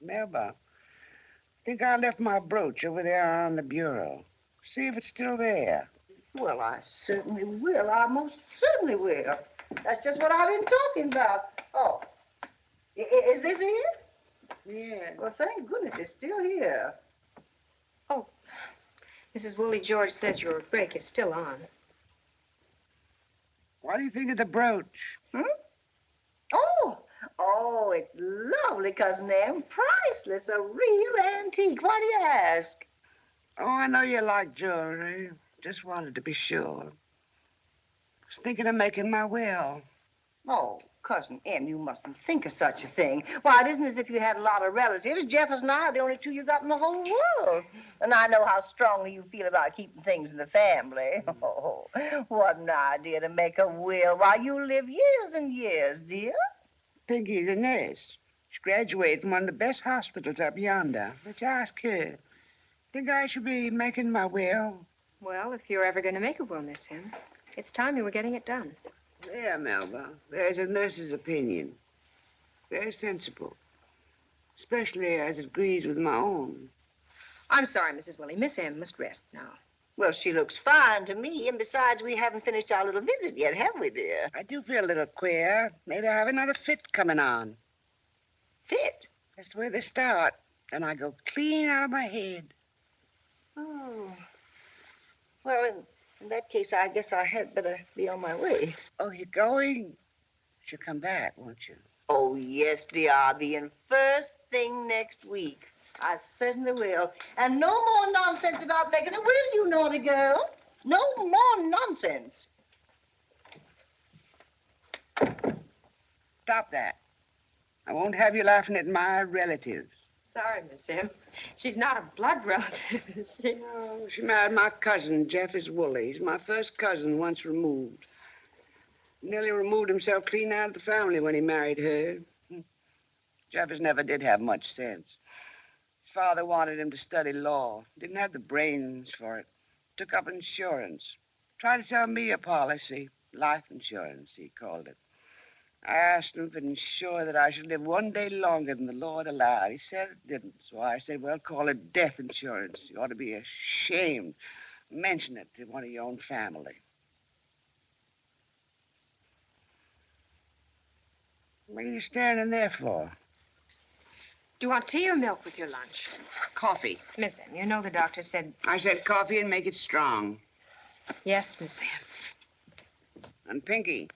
Melba, I think I left my brooch over there on the bureau. See if it's still there. Well, I certainly will. I most certainly will. That's just what I've been talking about. Oh, is this here? Yeah. Well, thank goodness it's still here. Oh, Mrs. Woolley George says your brake is still on. What do you think of the brooch? Hmm? Oh, it's lovely, Cousin Em. Priceless, a real antique. Why do you ask? Oh, I know you like jewelry. Just wanted to be sure. Was thinking of making my will. Oh, Cousin Em, you mustn't think of such a thing. Why, it isn't as if you had a lot of relatives. Jeffers and I are the only two you got in the whole world. And I know how strongly you feel about keeping things in the family. Oh, what an idea to make a will. Why, you live years and years, dear. Pinky's a nurse. She graduated from one of the best hospitals up yonder. Let's ask her. Think I should be making my will? Well, if you're ever going to make a will, Miss Em, it's time you were getting it done. There, Melba. There's a nurse's opinion. Very sensible. Especially as it agrees with my own. I'm sorry, Mrs. Willie. Miss Em must rest now. Well, she looks fine to me. And besides, we haven't finished our little visit yet, have we, dear? I do feel a little queer. Maybe I have another fit coming on. Fit? That's where they start. Then I go clean out of my head. Oh. Well, in that case, I guess I had better be on my way. Oh, you're going? You'll come back, won't you? Oh, yes, dear. I'll be in first thing next week. I certainly will. And no more nonsense about making a will, you naughty girl. No more nonsense. Stop that. I won't have you laughing at my relatives. Sorry, Miss Em. She's not a blood relative, is she? No, she married my cousin, Jeffers Woolley. He's my first cousin, once removed. Nearly removed himself clean out of the family when he married her. Jeffers never did have much sense. His father wanted him to study law. Didn't have the brains for it. Took up insurance. Tried to sell me a policy. Life insurance, he called it. I asked him if it ensured that I should live one day longer than the Lord allowed. He said it didn't. So I said, well, call it death insurance. You ought to be ashamed. Mention it to one of your own family. What are you standing there for? Do you want tea or milk with your lunch? Coffee. Miss Em, you know the doctor said... I said coffee and make it strong. Yes, Miss Em. And Pinky,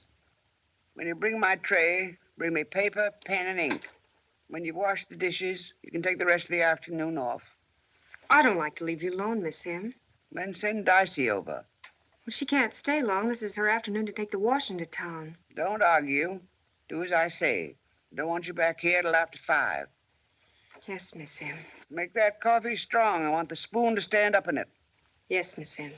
when you bring my tray, bring me paper, pen, and ink. When you've washed the dishes, you can take the rest of the afternoon off. I don't like to leave you alone, Miss Em. Then send Dicey over. Well, she can't stay long. This is her afternoon to take the washing to town. Don't argue. Do as I say. Don't want you back here till after 5. Yes, Miss M. Make that coffee strong. I want the spoon to stand up in it. Yes, Miss M.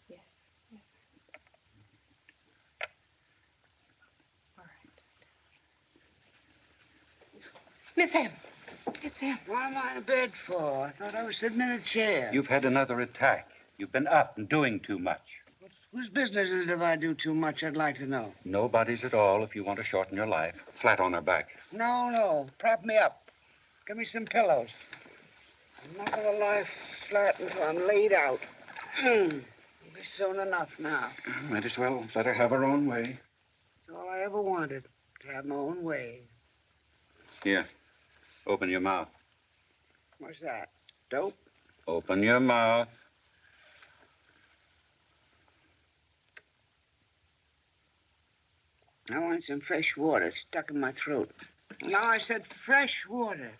Yes. Yes, I understand. All right. Miss M. Miss M. What am I in bed for? I thought I was sitting in a chair. You've had another attack. You've been up and doing too much. Whose business is it if I do too much, I'd like to know? Nobody's at all if you want to shorten your life. Flat on her back. No. Prop me up. Give me some pillows. I'm not going to lie flat until I'm laid out. It'll be soon enough now. Might as well let her have her own way. It's all I ever wanted, to have my own way. Here, open your mouth. What's that? Dope? Open your mouth. I want some fresh water stuck in my throat. No, I said fresh water.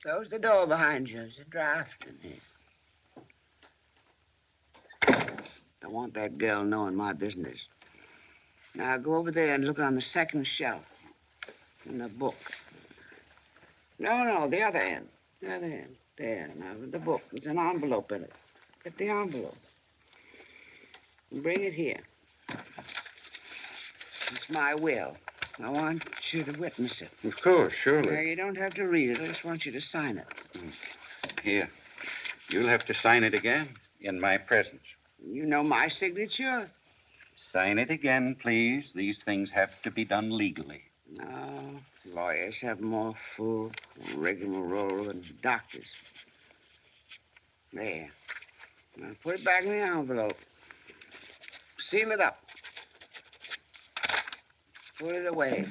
Close the door behind you. There's a draft in here. I want that girl knowing my business. Now, go over there and look on the second shelf in the book. No, the other end. The other end. There, now, the book. There's an envelope in it. Get the envelope. And bring it here. It's my will. I want you to witness it. Of course, surely. Now, you don't have to read it. I just want you to sign it. Here. You'll have to sign it again in my presence. You know my signature? Sign it again, please. These things have to be done legally. No, lawyers have more full rigmarole than doctors. There. Now, put it back in the envelope. Seal it up. Put it away.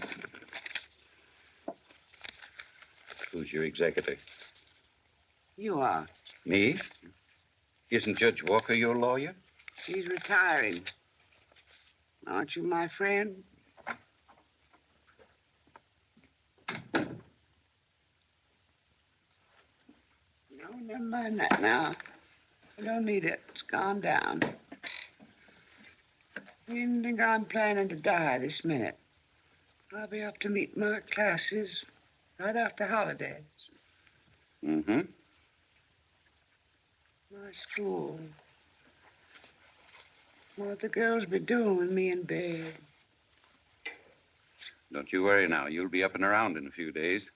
Who's your executor? You are. Me? Isn't Judge Walker your lawyer? He's retiring. Aren't you my friend? No, never mind that now. I don't need it. It's gone down. You didn't think I'm planning to die this minute. I'll be up to meet my classes right after holidays. Mm-hmm. My school. What the girls be doing with me in bed. Don't you worry now. You'll be up and around in a few days.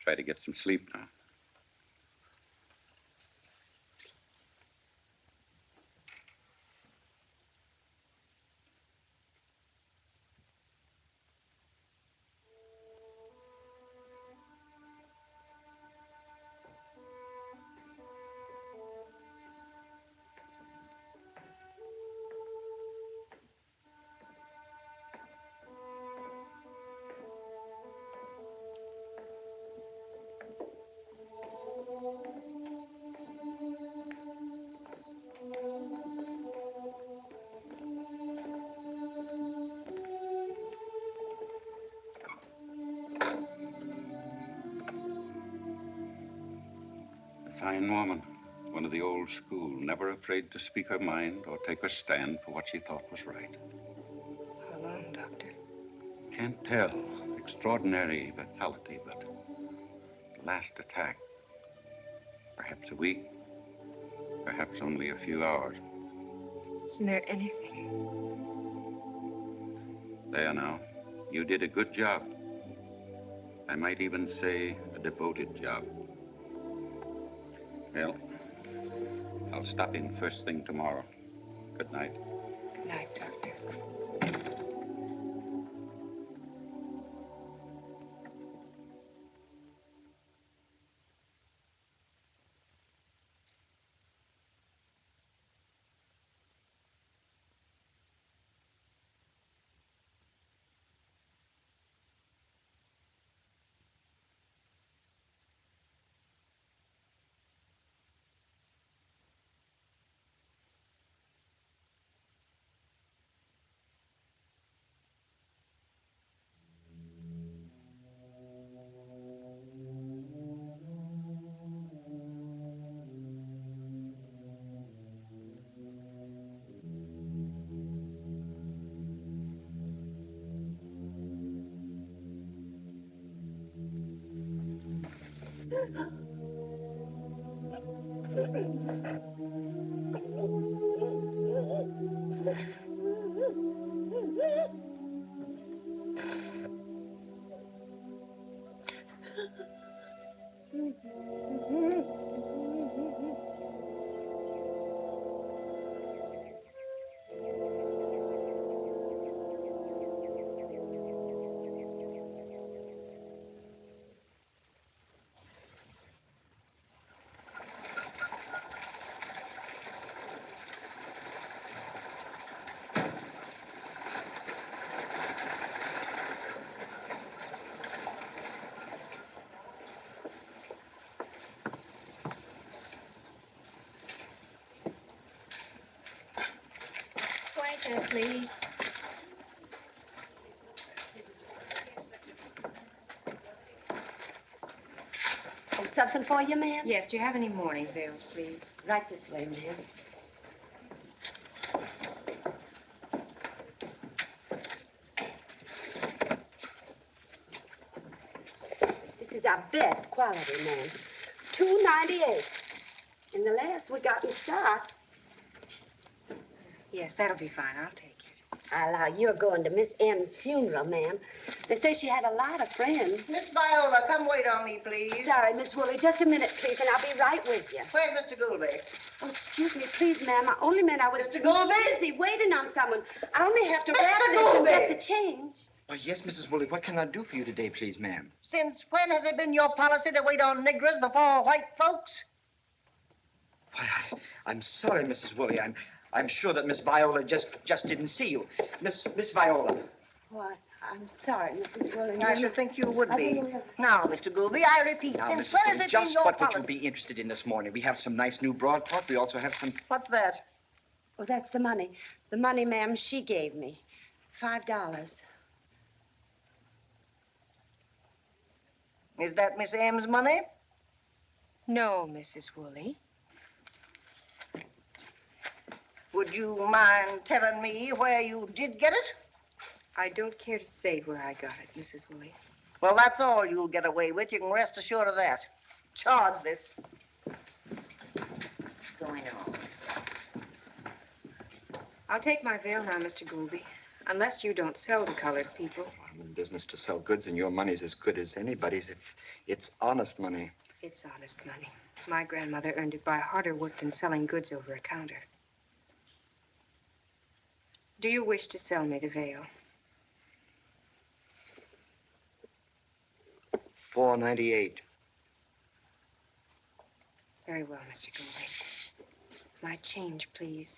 Try to get some sleep now. fine woman. One of the old school, never afraid to speak her mind or take her stand for what she thought was right. How long, Doctor? Can't tell. Extraordinary vitality, but the last attack, perhaps a week, perhaps only a few hours. Isn't there anything? There now. You did a good job. I might even say a devoted job. Well, I'll stop in first thing tomorrow. Good night. Good night, Doctor. Waitress, please. Oh, something for you, ma'am? Yes, do you have any mourning veils, please? Right this way, ma'am. This is our best quality, ma'am. $2.98. And the last we got in stock. Yes, that'll be fine. I'll take it. I allow you're going to Miss M's funeral, ma'am. They say she had a lot of friends. Miss Viola, come wait on me, please. Sorry, Miss Woolley. Just a minute, please, and I'll be right with you. Where's Mr. Goulby? Oh, excuse me, please, ma'am. I only meant I was Mr. Goulby? busy waiting on someone. I only have to Mr. wrap this and Goulby! get the change. Oh, yes, Mrs. Woolley. What can I do for you today, please, ma'am? Since when has it been your policy to wait on niggers before white folks? Why, I'm sorry, Mrs. Woolley. I'm sure that Miss Viola just didn't see you. Miss Viola. What? I'm sorry, Mrs. Woolley. I should think you would I be. didn't know. Now, Mr. Goulby, I repeat, Now, since Mrs. when Woolley, has it just been your what would policy? you be interested in this morning? We have some nice new broadcloth. We also have some... What's that? Oh, that's the money. The money, ma'am, she gave me. $5. Is that Miss M's money? No, Mrs. Woolley. Would you mind telling me where you did get it? I don't care to say where I got it, Mrs. Woolley. Well, that's all you'll get away with. You can rest assured of that. Charge this. What's going on? I'll take my veil now, Mr. Goulby. Unless you don't sell to colored people. I'm in business to sell goods, and your money's as good as anybody's if it's honest money. It's honest money. My grandmother earned it by harder work than selling goods over a counter. Do you wish to sell me the veil? $4.98. Very well, Mr. Goulby. My change, please.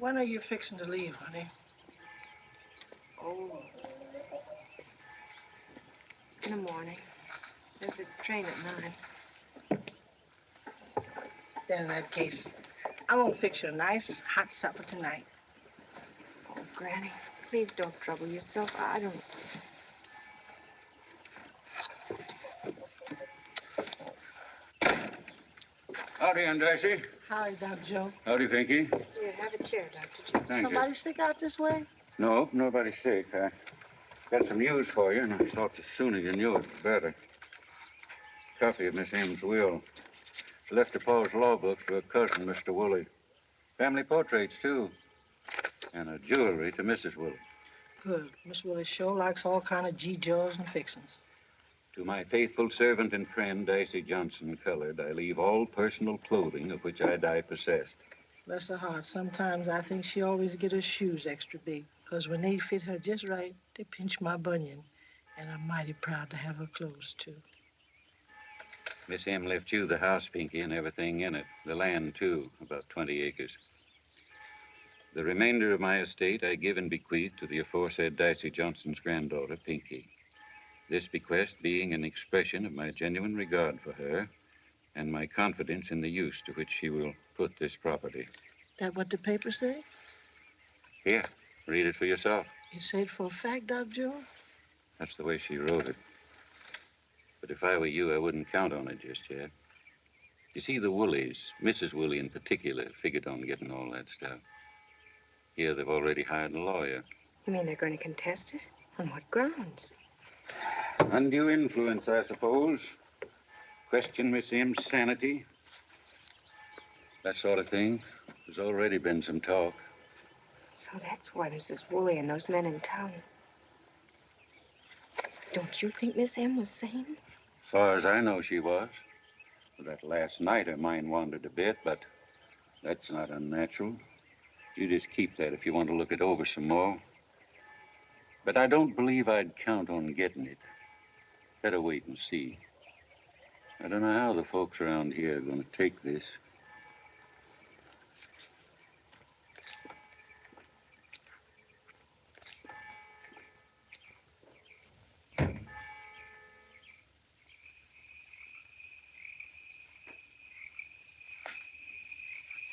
When are you fixing to leave, honey? Oh. In the morning. There's a train at 9. Then in that case, I'm gonna fix you a nice hot supper tonight. Oh, Granny, please don't trouble yourself. I don't... Howdy, Aunt Dicey. Howdy, Dr. Joe. Howdy, Pinky. Here, have a chair, Dr. Joe. Thank Somebody stick out this way? you. No, nobody's sick. I got some news for you, and I thought the sooner you knew it, the better. Copy of Miss M's will. She left her pa's law books to her cousin, Mr. Woolley. Family portraits, too. And a jewelry to Mrs. Woolley. Good. Miss Willis sure likes all kind of G-Jaws and fixings. To my faithful servant and friend, Dicey Johnson, colored, I leave all personal clothing of which I die possessed. Bless her heart. Sometimes I think she always get her shoes extra big. Because when they fit her just right, they pinch my bunion. And I'm mighty proud to have her clothes, too. Miss M left you the house, Pinky, and everything in it. The land, too, about 20 acres. The remainder of my estate I give and bequeath to the aforesaid Dicey Johnson's granddaughter, Pinky. This bequest being an expression of my genuine regard for her and my confidence in the use to which she will put this property. That what the paper say? Here, read it for yourself. You say it for a fact, Dr. Joe? That's the way she wrote it. But if I were you, I wouldn't count on it just yet. You see, the Woolies, Mrs. Woolley in particular, figured on getting all that stuff. Here, they've already hired a lawyer. You mean they're going to contest it? On what grounds? Undue influence, I suppose. Question Miss M's sanity. That sort of thing. There's already been some talk. So that's why Mrs. Woolley and those men in town. Don't you think Miss M was sane? As far as I know, she was. That last night, her mind wandered a bit, but that's not unnatural. You just keep that if you want to look it over some more. But I don't believe I'd count on getting it. Better wait and see. I don't know how the folks around here are going to take this.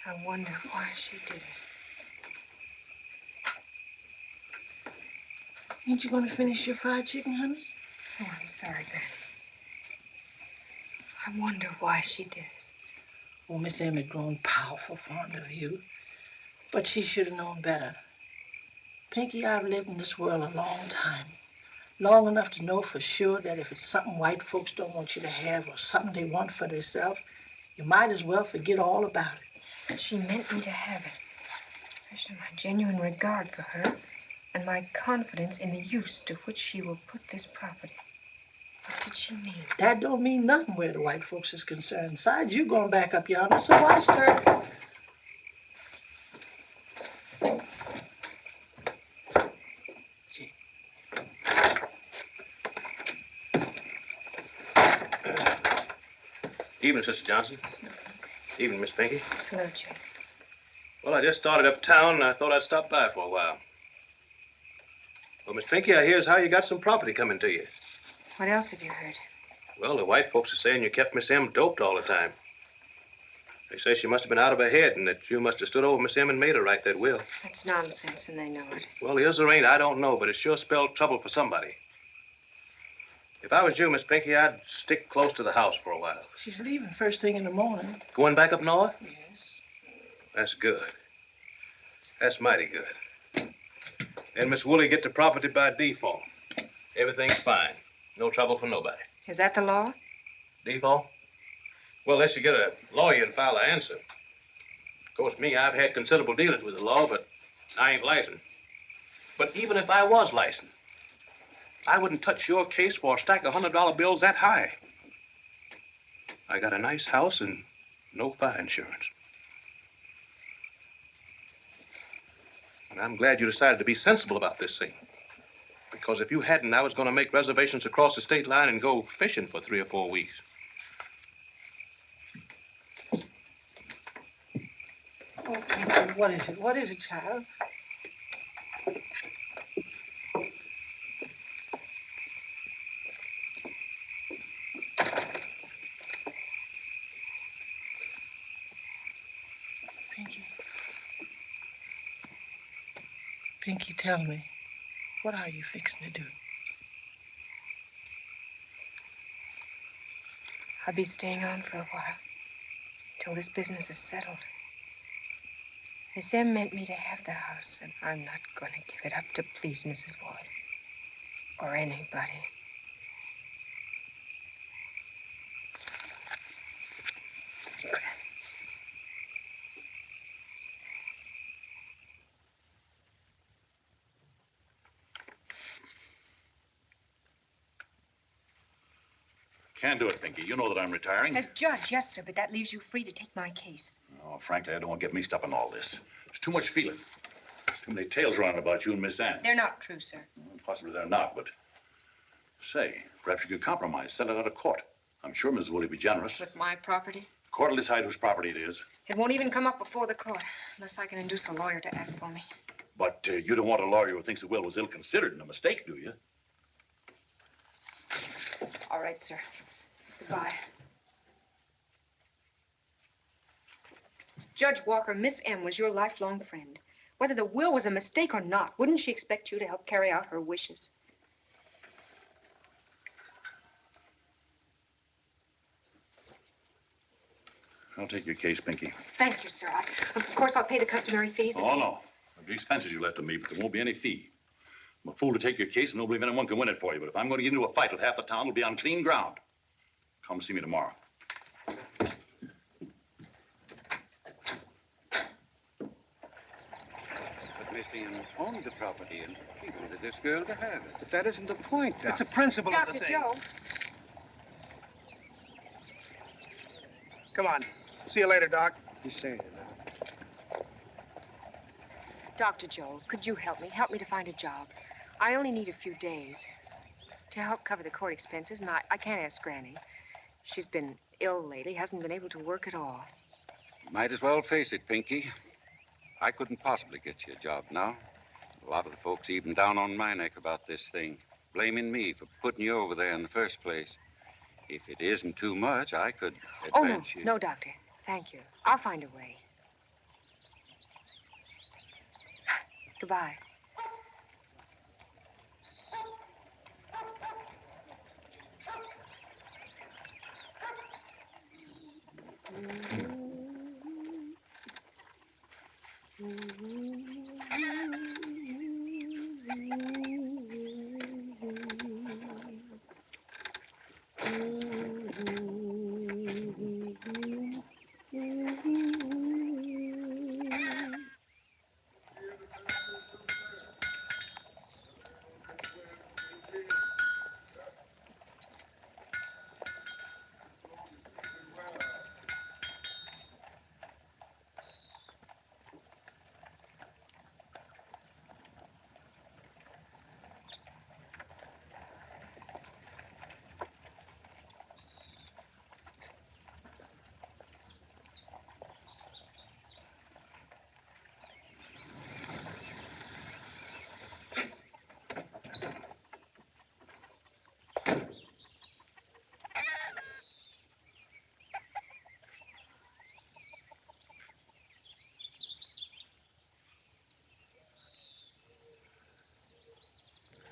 I wonder why she did it. Ain't you going to finish your fried chicken, honey? Oh, I'm sorry, Granny. I wonder why she did it. Well, Miss M had grown powerful fond of you. But she should have known better. Pinky, I've lived in this world a long time. Long enough to know for sure that if it's something white folks don't want you to have or something they want for themselves, you might as well forget all about it. But she meant me to have it. Especially my genuine regard for her and my confidence in the use to which she will put this property. What did she mean? That don't mean nothing where the white folks is concerned. Besides, you going back up yonder, so why stir? Evening, Sister Johnson. Evening, Miss Pinky. Hello, Jake. Well, I just started uptown, and I thought I'd stop by for a while. Well, Miss Pinky, I hear as how you got some property coming to you. What else have you heard? Well, the white folks are saying you kept Miss M doped all the time. They say she must have been out of her head and that you must have stood over Miss M and made her write that will. That's nonsense, and they know it. Well, is or ain't, I don't know, but it sure spelled trouble for somebody. If I was you, Miss Pinky, I'd stick close to the house for a while. She's leaving first thing in the morning. Going back up north? Yes. That's good. That's mighty good. Then Miss Woolley get the property by default. Everything's fine. No trouble for nobody. Is that the law? Default? Well, unless you get a lawyer and file an answer. Of course, me, I've had considerable dealings with the law, but I ain't licensed. But even if I was licensed, I wouldn't touch your case for a stack of $100 bills that high. I got a nice house and no fire insurance. And I'm glad you decided to be sensible about this thing. Because if you hadn't, I was going to make reservations across the state line and go fishing for 3 or 4 weeks. Okay. What is it? What is it, child? Pinky. Pinky, tell me, what are you fixing to do? I'll be staying on for a while, till this business is settled. Miss M meant me to have the house, and I'm not going to give it up to please Mrs. Wally. Or anybody. Can't do it, Pinky. You know that I'm retiring. As judge, yes, sir, but that leaves you free to take my case. Oh, frankly, I don't want to get mixed up in all this. There's too much feeling. There's too many tales around about you and Miss Anne. They're not true, sir. Well, possibly they're not, but... Say, perhaps you could compromise, settle it out of court. I'm sure Mrs. Woolley will be generous. With my property? The court will decide whose property it is. It won't even come up before the court, unless I can induce a lawyer to act for me. But you don't want a lawyer who thinks the will was ill-considered and a mistake, do you? All right, sir. Goodbye. Judge Walker, Miss M was your lifelong friend. Whether the will was a mistake or not, wouldn't she expect you to help carry out her wishes? I'll take your case, Pinky. Thank you, sir. Of course, I'll pay the customary fees. Oh, no. There'll be expenses you left to me, but there won't be any fee. I'm a fool to take your case and don't believe anyone can win it for you, but if I'm going to get into a fight with half the town, it'll be on clean ground. Come see me tomorrow. But Miss Ian owned the property, and she wanted this girl to have it. But that isn't the point, Doc. It's the principle of the Dr. thing. Joe. Come on. See you later, Doc. He's saying it now. Dr. Joe, could you help me? Help me to find a job. I only need a few days to help cover the court expenses, and I can't ask Granny. She's been ill lately, hasn't been able to work at all. Might as well face it, Pinky. I couldn't possibly get you a job now. A lot of the folks even down on my neck about this thing, blaming me for putting you over there in the first place. If it isn't too much, I could advance you. No, Doctor. Thank you. I'll find a way. Goodbye.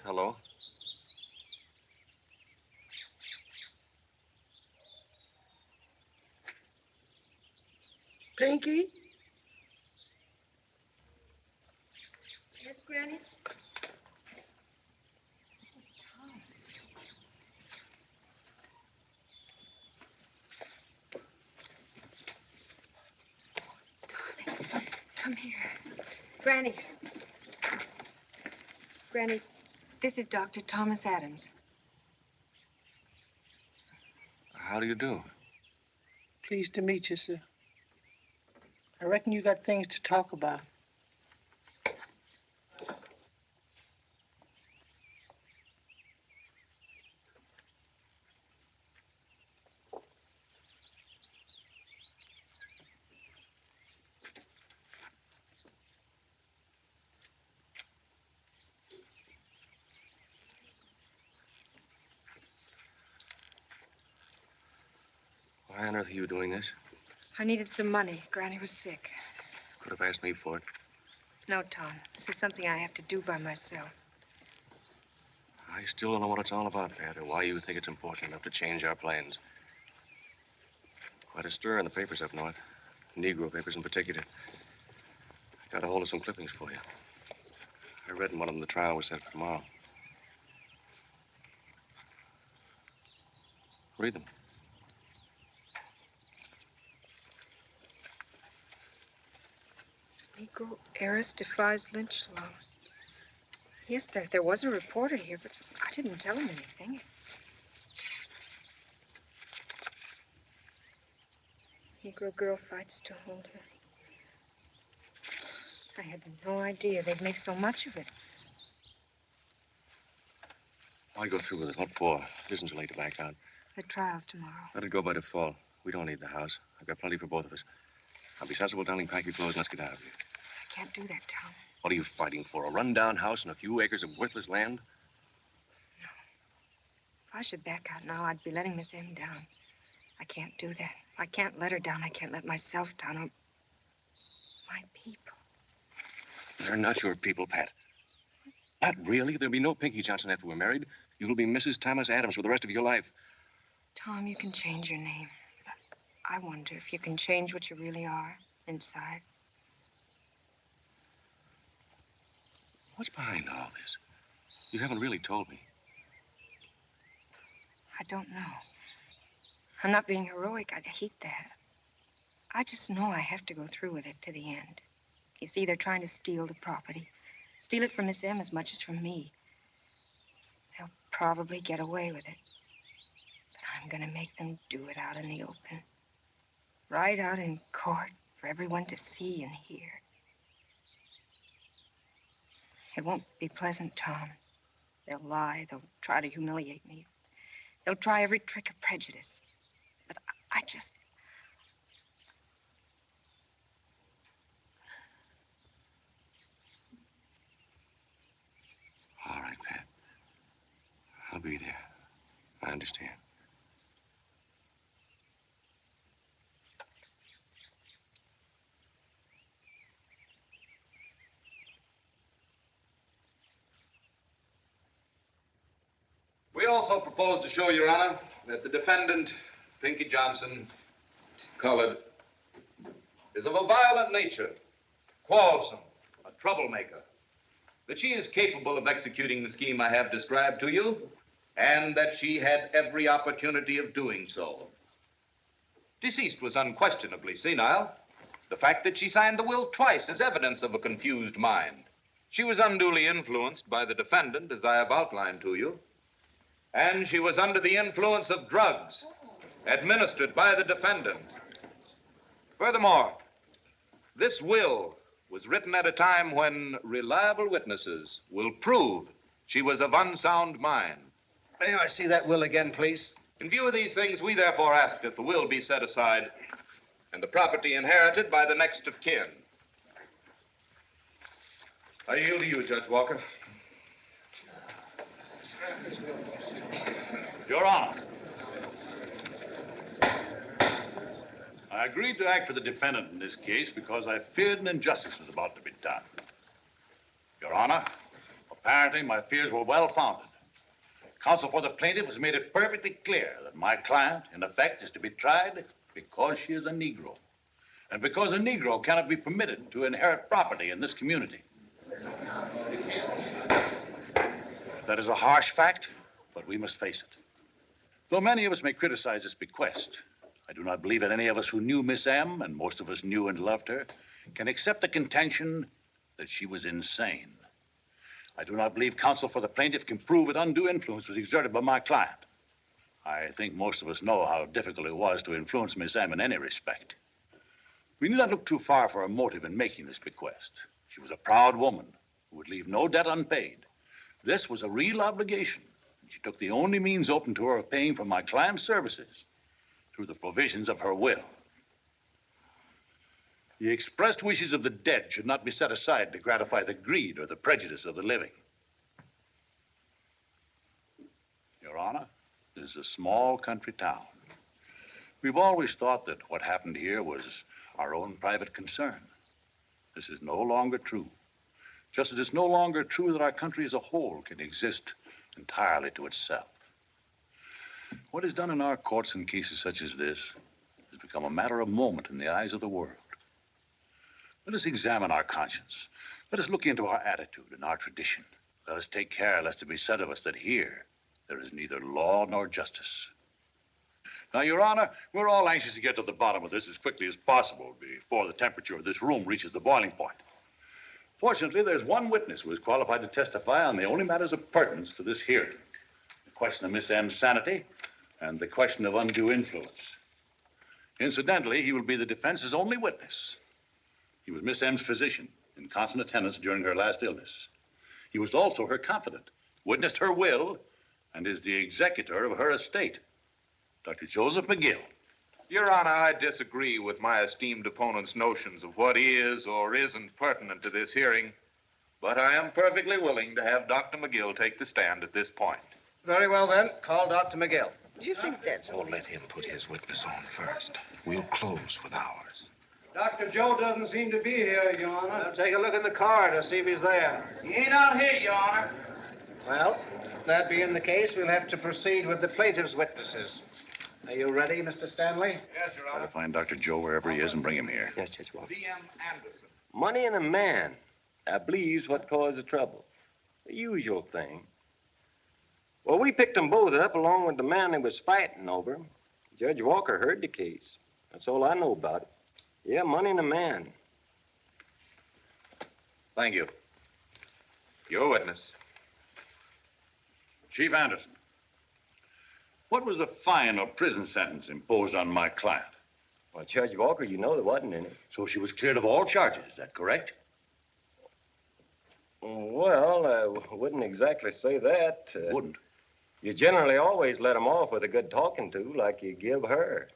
Hello? Pinky? Yes, Granny? Darling, come here. Granny. Granny, this is Dr. Thomas Adams. How do you do? Pleased to meet you, sir. I reckon you got things to talk about. Why on earth are you doing this? I needed some money. Granny was sick. Could have asked me for it. No, Tom. This is something I have to do by myself. I still don't know what it's all about, Pat, or why you think it's important enough to change our plans. Quite a stir in the papers up north. Negro papers in particular. I got a hold of some clippings for you. I read in one of them the trial was set for tomorrow. Read them. Negro heiress defies lynch law. Yes, there was a reporter here, but I didn't tell him anything. Negro girl fights to hold her. I had no idea they'd make so much of it. Why go through with it? What for? It isn't too late to back out. The trial's tomorrow. Let it go by default. We don't need the house. I've got plenty for both of us. I'll be sensible, darling. Pack your clothes and let's get out of here. I can't do that, Tom. What are you fighting for? A rundown house and a few acres of worthless land? No. If I should back out now, I'd be letting Miss M down. I can't do that. I can't let her down. I can't let myself down. Or my people. They're not your people, Pat. Not really. There'll be no Pinky Johnson after we're married. You'll be Mrs. Thomas Adams for the rest of your life. Tom, you can change your name. But I wonder if you can change what you really are inside. What's behind all this? You haven't really told me. I don't know. I'm not being heroic. I hate that. I just know I have to go through with it to the end. You see, they're trying to steal the property. Steal it from Miss M as much as from me. They'll probably get away with it. But I'm gonna make them do it out in the open. Right out in court for everyone to see and hear. It won't be pleasant, Tom. They'll lie. They'll try to humiliate me. They'll try every trick of prejudice. But I just... All right, Pat. I'll be there. I understand. We also propose to show, Your Honor, that the defendant, Pinky Johnson, colored, is of a violent nature, quarrelsome, a troublemaker, that she is capable of executing the scheme I have described to you, and that she had every opportunity of doing so. Deceased was unquestionably senile. The fact that she signed the will twice is evidence of a confused mind. She was unduly influenced by the defendant, as I have outlined to you, and she was under the influence of drugs administered by the defendant. Furthermore, this will was written at a time when reliable witnesses will prove she was of unsound mind. May I see that will again, please? In view of these things, we therefore ask that the will be set aside and the property inherited by the next of kin. I yield to you, Judge Walker. Your Honor, I agreed to act for the defendant in this case because I feared an injustice was about to be done. Your Honor, apparently my fears were well-founded. Counsel for the plaintiff has made it perfectly clear that my client, in effect, is to be tried because she is a Negro, and because a Negro cannot be permitted to inherit property in this community. That is a harsh fact, but we must face it. Though many of us may criticize this bequest, I do not believe that any of us who knew Miss M, and most of us knew and loved her, can accept the contention that she was insane. I do not believe counsel for the plaintiff can prove that undue influence was exerted by my client. I think most of us know how difficult it was to influence Miss M in any respect. We need not look too far for her motive in making this bequest. She was a proud woman who would leave no debt unpaid. This was a real obligation. She took the only means open to her of paying for my client's services through the provisions of her will. The expressed wishes of the dead should not be set aside to gratify the greed or the prejudice of the living. Your Honor, this is a small country town. We've always thought that what happened here was our own private concern. This is no longer true. Just as it's no longer true that our country as a whole can exist entirely to itself. What is done in our courts in cases such as this has become a matter of moment in the eyes of the world. Let us examine our conscience. Let us look into our attitude and our tradition. Let us take care lest it be said of us that here there is neither law nor justice. Now, Your Honor, we're all anxious to get to the bottom of this as quickly as possible before the temperature of this room reaches the boiling point. Fortunately, there's one witness who is qualified to testify on the only matters of pertinence to this hearing. The question of Miss M's sanity and the question of undue influence. Incidentally, he will be the defense's only witness. He was Miss M's physician in constant attendance during her last illness. He was also her confidant, witnessed her will, and is the executor of her estate. Dr. Joseph McGill. Your Honor, I disagree with my esteemed opponent's notions of what is or isn't pertinent to this hearing, but I am perfectly willing to have Dr. McGill take the stand at this point. Very well, then. Call Dr. McGill. Do you think that's... Oh, let him put his witness on first. We'll close with ours. Dr. Joe doesn't seem to be here, Your Honor. I'll take a look in the corridor, see if he's there. He ain't out here, Your Honor. Well, that being the case, we'll have to proceed with the plaintiff's witnesses. Are you ready, Mr. Stanley? Yes, Your Try Honor. to find Dr. Joe wherever he is and bring him here. Yes, Judge Walker. C.M. Anderson. Money and a man, I believe's what caused the trouble. The usual thing. Well, we picked them both up along with the man they was fighting over. Judge Walker heard the case. That's all I know about it. Yeah, money and a man. Thank you. Your witness. Chief Anderson, what was the fine or prison sentence imposed on my client? Well, Judge Walker, you know there wasn't any. So she was cleared of all charges, is that correct? Well, I wouldn't exactly say that. Wouldn't? You generally always let them off with a good talking to, like you give her.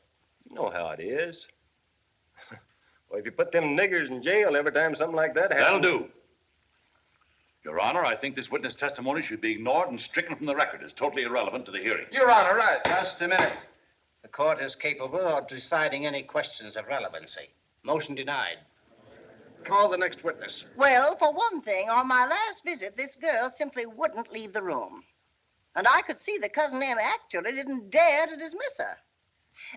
You know how it is. Well, if you put them niggers in jail every time something like that happens... That'll do. Your Honor, I think this witness testimony should be ignored and stricken from the record as totally irrelevant to the hearing. Your Honor, right. Just a minute. The court is capable of deciding any questions of relevancy. Motion denied. Call the next witness. Well, for one thing, on my last visit, this girl simply wouldn't leave the room. And I could see that Cousin Em actually didn't dare to dismiss her.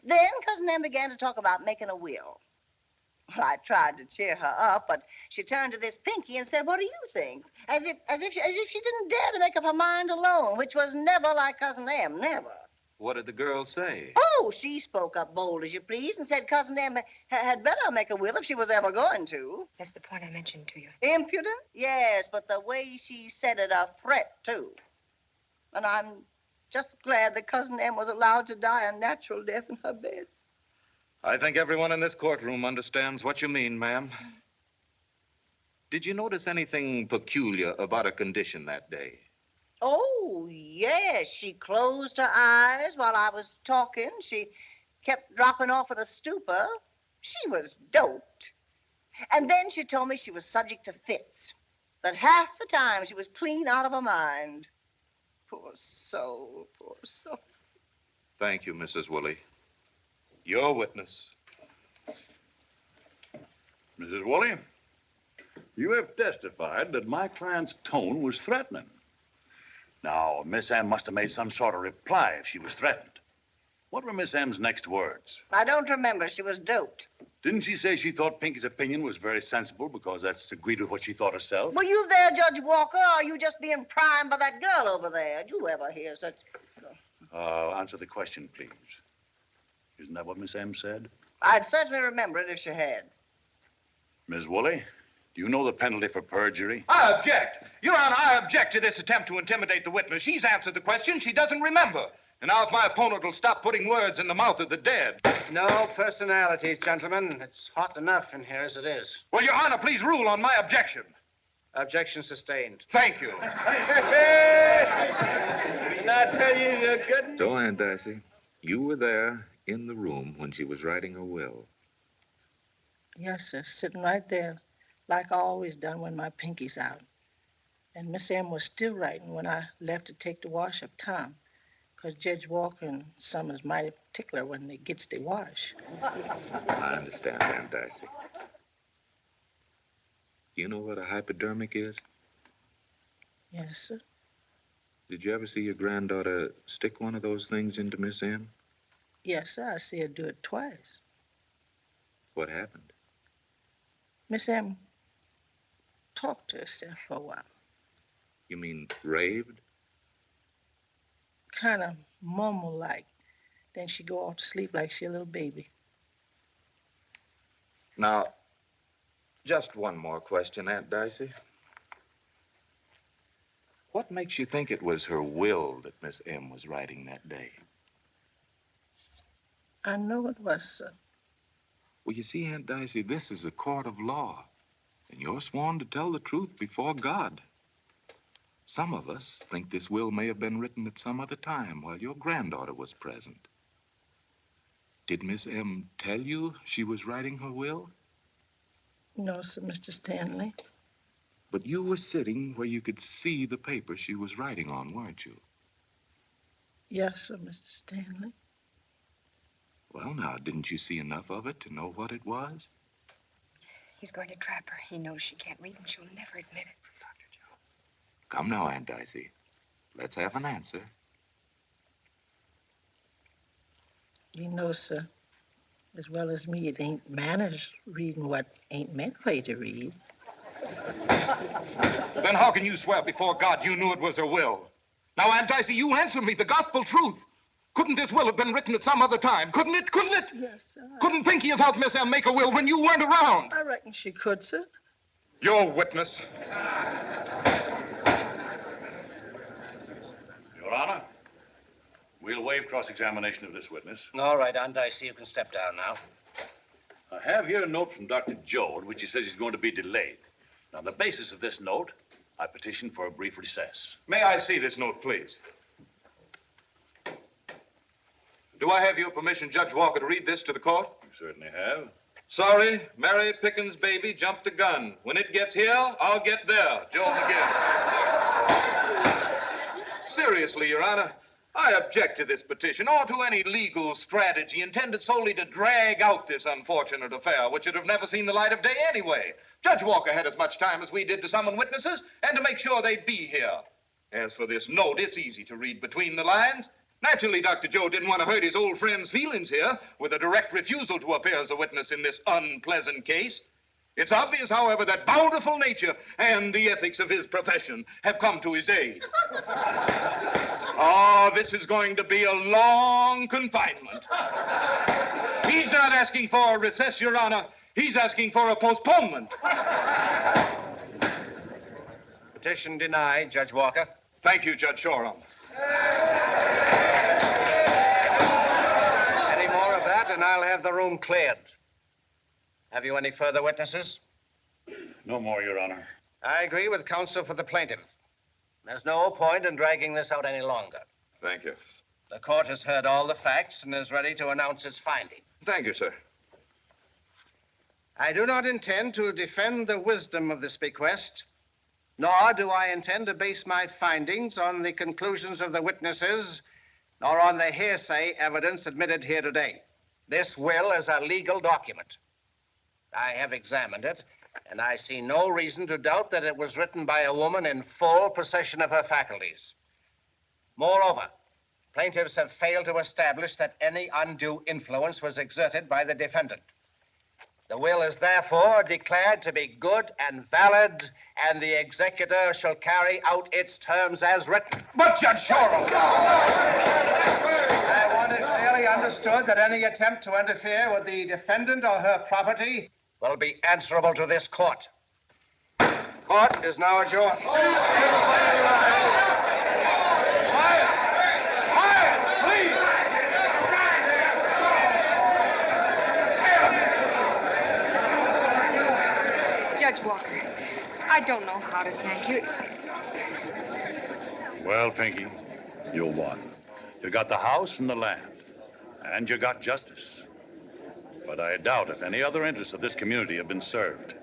Then Cousin Em began to talk about making a will. Well, I tried to cheer her up, but she turned to this Pinky and said, "What do you think?" As if she didn't dare to make up her mind alone, which was never like Cousin Em, never. What did the girl say? Oh, she spoke up bold as you please and said Cousin Em had better make a will if she was ever going to. That's the point I mentioned to you. Impudent? Yes, but the way she said it, a threat, too. And I'm just glad that Cousin Em was allowed to die a natural death in her bed. I think everyone in this courtroom understands what you mean, ma'am. Did you notice anything peculiar about her condition that day? Oh, yes. She closed her eyes while I was talking. She kept dropping off in a stupor. She was doped. And then she told me she was subject to fits. That half the time she was clean out of her mind. Poor soul, poor soul. Thank you, Mrs. Woolley. Your witness. Mrs. Woolley, you have testified that my client's tone was threatening. Now, Miss M must have made some sort of reply if she was threatened. What were Miss M's next words? I don't remember. She was doped. Didn't she say she thought Pinky's opinion was very sensible because that's agreed with what she thought herself? Were you there, Judge Walker, or are you just being primed by that girl over there? Did you ever hear such... Answer the question, please. Isn't that what Miss M said? I'd certainly remember it if she had. Ms. Woolley, do you know the penalty for perjury? I object. Your Honor, I object to this attempt to intimidate the witness. She's answered the question she doesn't remember. And now if my opponent will stop putting words in the mouth of the dead. No personalities, gentlemen. It's hot enough in here as it is. Well, Your Honor, please rule on my objection. Objection sustained. Thank you. Didn't I tell you you're good? So, Aunt Darcy, you were there in the room when she was writing her will. Yes, sir, sitting right there, like I always done when my Pinky's out. And Miss M was still writing when I left to take the wash up Tom. Because Judge Walker and Summers mighty particular when they gets the wash. I understand, Aunt Dicey. Do you know what a hypodermic is? Yes, sir. Did you ever see your granddaughter stick one of those things into Miss M? Yes, sir. I see her do it twice. What happened? Miss M talked to herself for a while. You mean raved? Kind of mumble-like. Then she go off to sleep like she a little baby. Now, just one more question, Aunt Dicey. What makes you think it was her will that Miss M was writing that day? I know it was, sir. Well, you see, Aunt Dicey, this is a court of law, and you're sworn to tell the truth before God. Some of us think this will may have been written at some other time while your granddaughter was present. Did Miss M tell you she was writing her will? No, sir, Mr. Stanley. But you were sitting where you could see the paper she was writing on, weren't you? Yes, sir, Mr. Stanley. Well, now, didn't you see enough of it to know what it was? He's going to trap her. He knows she can't read, and she'll never admit it. Come now, Aunt Dicey. Let's have an answer. You know, sir, as well as me, it ain't manners reading what ain't meant for you to read. Then how can you swear before God you knew it was her will? Now, Aunt Dicey, you answer me the gospel truth. Couldn't this will have been written at some other time? Couldn't it? Couldn't it? Yes, sir. Couldn't Pinky have helped Miss M make a will when you weren't around? I reckon she could, sir. Your witness. Your Honor, we'll waive cross-examination of this witness. All right, Aunt Dicey, you can step down now. I have here a note from Dr. Joe in which he says he's going to be delayed. On the basis of this note, I petition for a brief recess. May I see this note, please? Do I have your permission, Judge Walker, to read this to the court? You certainly have. Sorry, Mary Pickens' baby jumped the gun. When it gets here, I'll get there. Joe McGinn. Seriously, Your Honor, I object to this petition or to any legal strategy intended solely to drag out this unfortunate affair, which should have never seen the light of day anyway. Judge Walker had as much time as we did to summon witnesses and to make sure they'd be here. As for this note, it's easy to read between the lines. Naturally, Dr. Joe didn't want to hurt his old friend's feelings here with a direct refusal to appear as a witness in this unpleasant case. It's obvious, however, that bountiful nature and the ethics of his profession have come to his aid. Oh, this is going to be a long confinement. He's not asking for a recess, Your Honor. He's asking for a postponement. Petition denied, Judge Walker. Thank you, Judge Shoreham. Any more of that, and I'll have the room cleared. Have you any further witnesses? No more, Your Honor. I agree with counsel for the plaintiff. There's no point in dragging this out any longer. Thank you. The court has heard all the facts and is ready to announce its finding. Thank you, sir. I do not intend to defend the wisdom of this bequest, nor do I intend to base my findings on the conclusions of the witnesses, nor on the hearsay evidence admitted here today. This will is a legal document. I have examined it, and I see no reason to doubt that it was written by a woman in full possession of her faculties. Moreover, plaintiffs have failed to establish that any undue influence was exerted by the defendant. The will is therefore declared to be good and valid, and the executor shall carry out its terms as written. But, Judge Shoreham! I want it clearly understood that any attempt to interfere with the defendant or her property will be answerable to this court. Court is now adjourned. Judge Walker, I don't know how to thank you. Well, Pinky, you won. You got the house and the land, and you got justice. But I doubt if any other interests of this community have been served.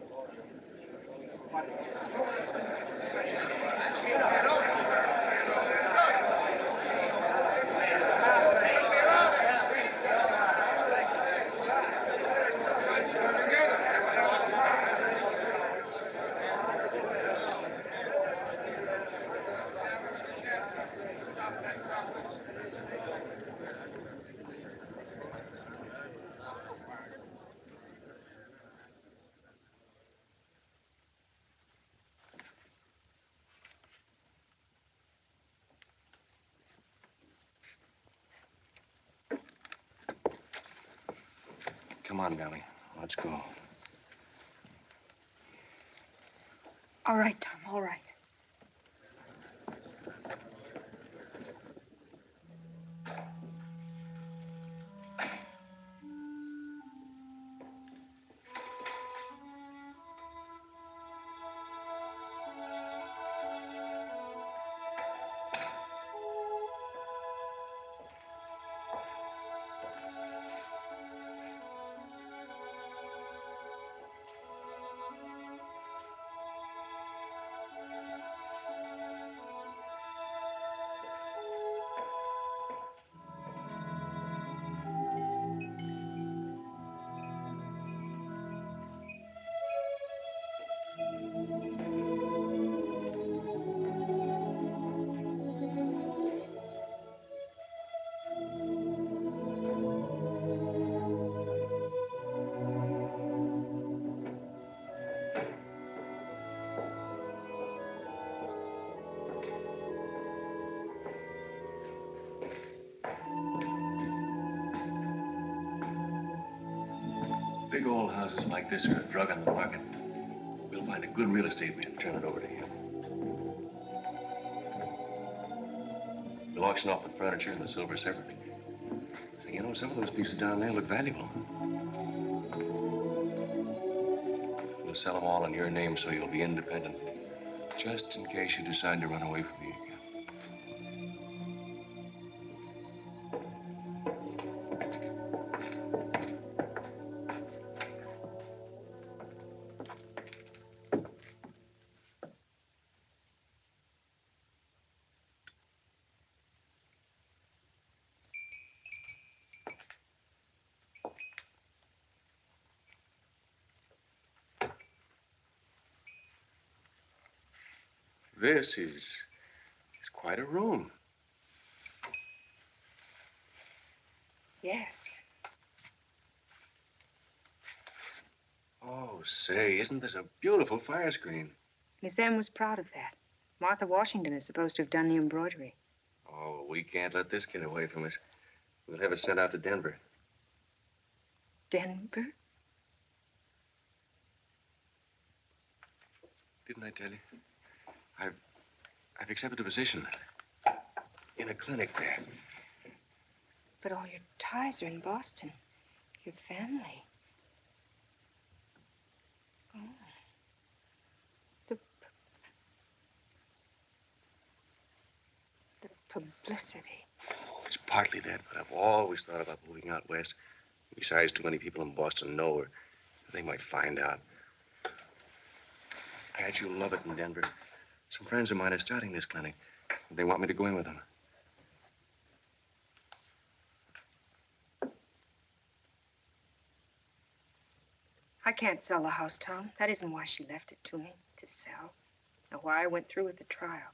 Come on, darling. Let's go. All right, Tom, all right. Big old houses like this are a drug on the market. We'll find a good real estate man and turn it over to him. We'll auction off the furniture and the silver separately. So, you know, some of those pieces down there look valuable. We'll sell them all in your name so you'll be independent. Just in case you decide to run away from me again. This is quite a room. Yes. Oh, say, isn't this a beautiful fire screen? Miss M was proud of that. Martha Washington is supposed to have done the embroidery. Oh, we can't let this get away from us. We'll have it sent out to Denver. Denver? Didn't I tell you? I've accepted a position in a clinic there. But all your ties are in Boston. Your family. Oh. The publicity. Oh, it's partly that, but I've always thought about moving out west. Besides, too many people in Boston know, or they might find out. Pat, you'll love it in Denver. Some friends of mine are starting this clinic. They want me to go in with them. I can't sell the house, Tom. That isn't why she left it to me, to sell. Or why I went through with the trial.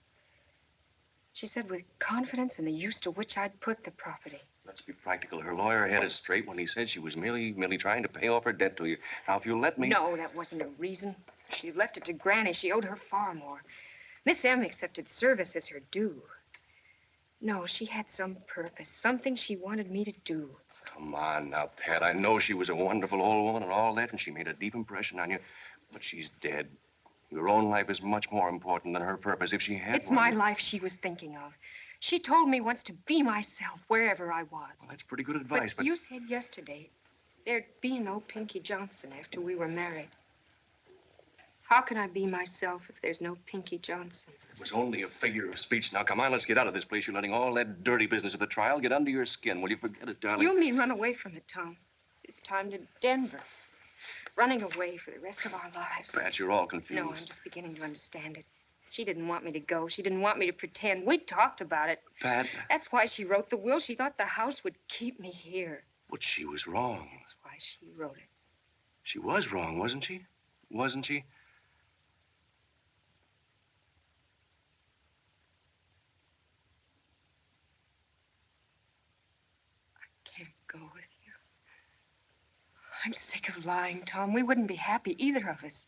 She said with confidence in the use to which I'd put the property. Let's be practical. Her lawyer had it straight when he said she was merely trying to pay off her debt to you. Now, if you'll let me... No, that wasn't a reason. She left it to Granny. She owed her far more. Miss M accepted service as her due. No, she had some purpose, something she wanted me to do. Come on now, Pat. I know she was a wonderful old woman and all that, and she made a deep impression on you. But she's dead. Your own life is much more important than her purpose. If she had It's one... my life she was thinking of. She told me once to be myself wherever I was. Well, that's pretty good advice, but... you said yesterday there'd be no Pinky Johnson after we were married. How can I be myself if there's no Pinky Johnson? It was only a figure of speech. Now, come on, let's get out of this place. You're letting all that dirty business of the trial get under your skin. Will you forget it, darling? You mean run away from it, Tom. This time to Denver. Running away for the rest of our lives. Pat, you're all confused. No, I'm just beginning to understand it. She didn't want me to go. She didn't want me to pretend. We talked about it. Pat... That's why she wrote the will. She thought the house would keep me here. But she was wrong. That's why she wrote it. She was wrong, wasn't she? Wasn't she? Can't go with you. I'm sick of lying, Tom. We wouldn't be happy, either of us.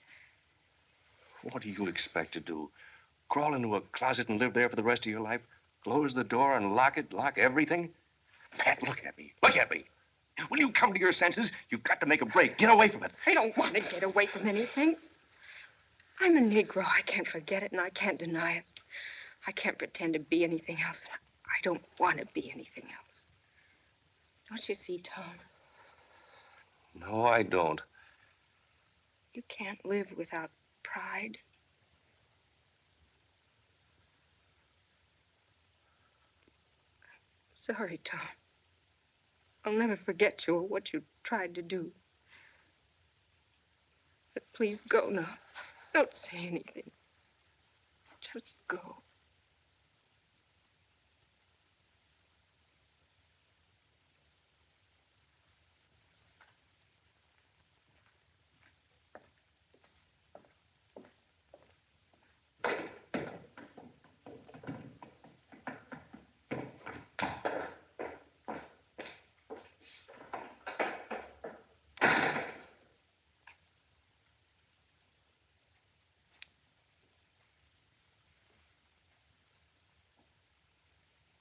What do you expect to do? Crawl into a closet and live there for the rest of your life? Close the door and lock it, lock everything? Pat, look at me. Look at me. Will you come to your senses? You've got to make a break. Get away from it. I don't want to get away from anything. I'm a Negro. I can't forget it, and I can't deny it. I can't pretend to be anything else. I don't want to be anything else. Don't you see, Tom? No, I don't. You can't live without pride. Sorry, Tom. I'll never forget you or what you tried to do. But please go now. Don't say anything. Just go.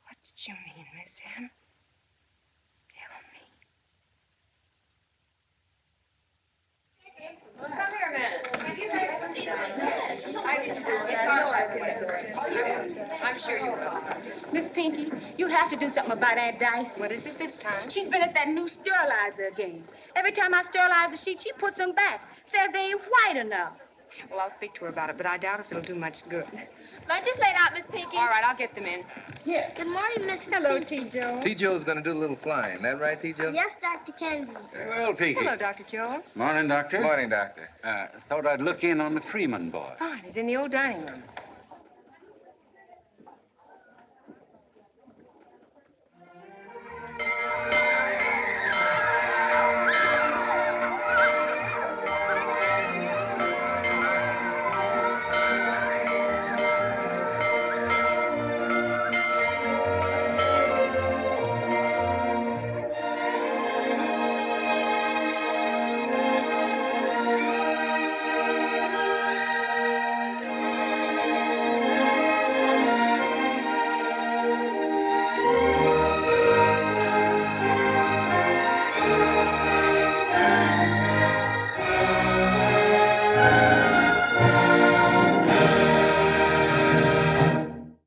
What did you mean, Miss M? Tell me. Come here a minute. I'm sure you will. Miss Pinky, you'd have to do something about that Dicey. What is it this time? She's been at that new sterilizer again. Every time I sterilize the sheet, she puts them back. Says they ain't white enough. Well, I'll speak to her about it, but I doubt if it'll do much good. Lunch is laid out, Miss Pinky. All right, I'll get them in. Here. Good morning, Miss. Hello, T. Joe. T. Joe's gonna do a little flying. That right, T. Joe? Yes, Dr. Kennedy. Well, Pinky. Hello, Dr. Joe. Morning, Doctor. Morning, Doctor. Thought I'd look in on the Freeman boy. Fine, he's in the old dining room.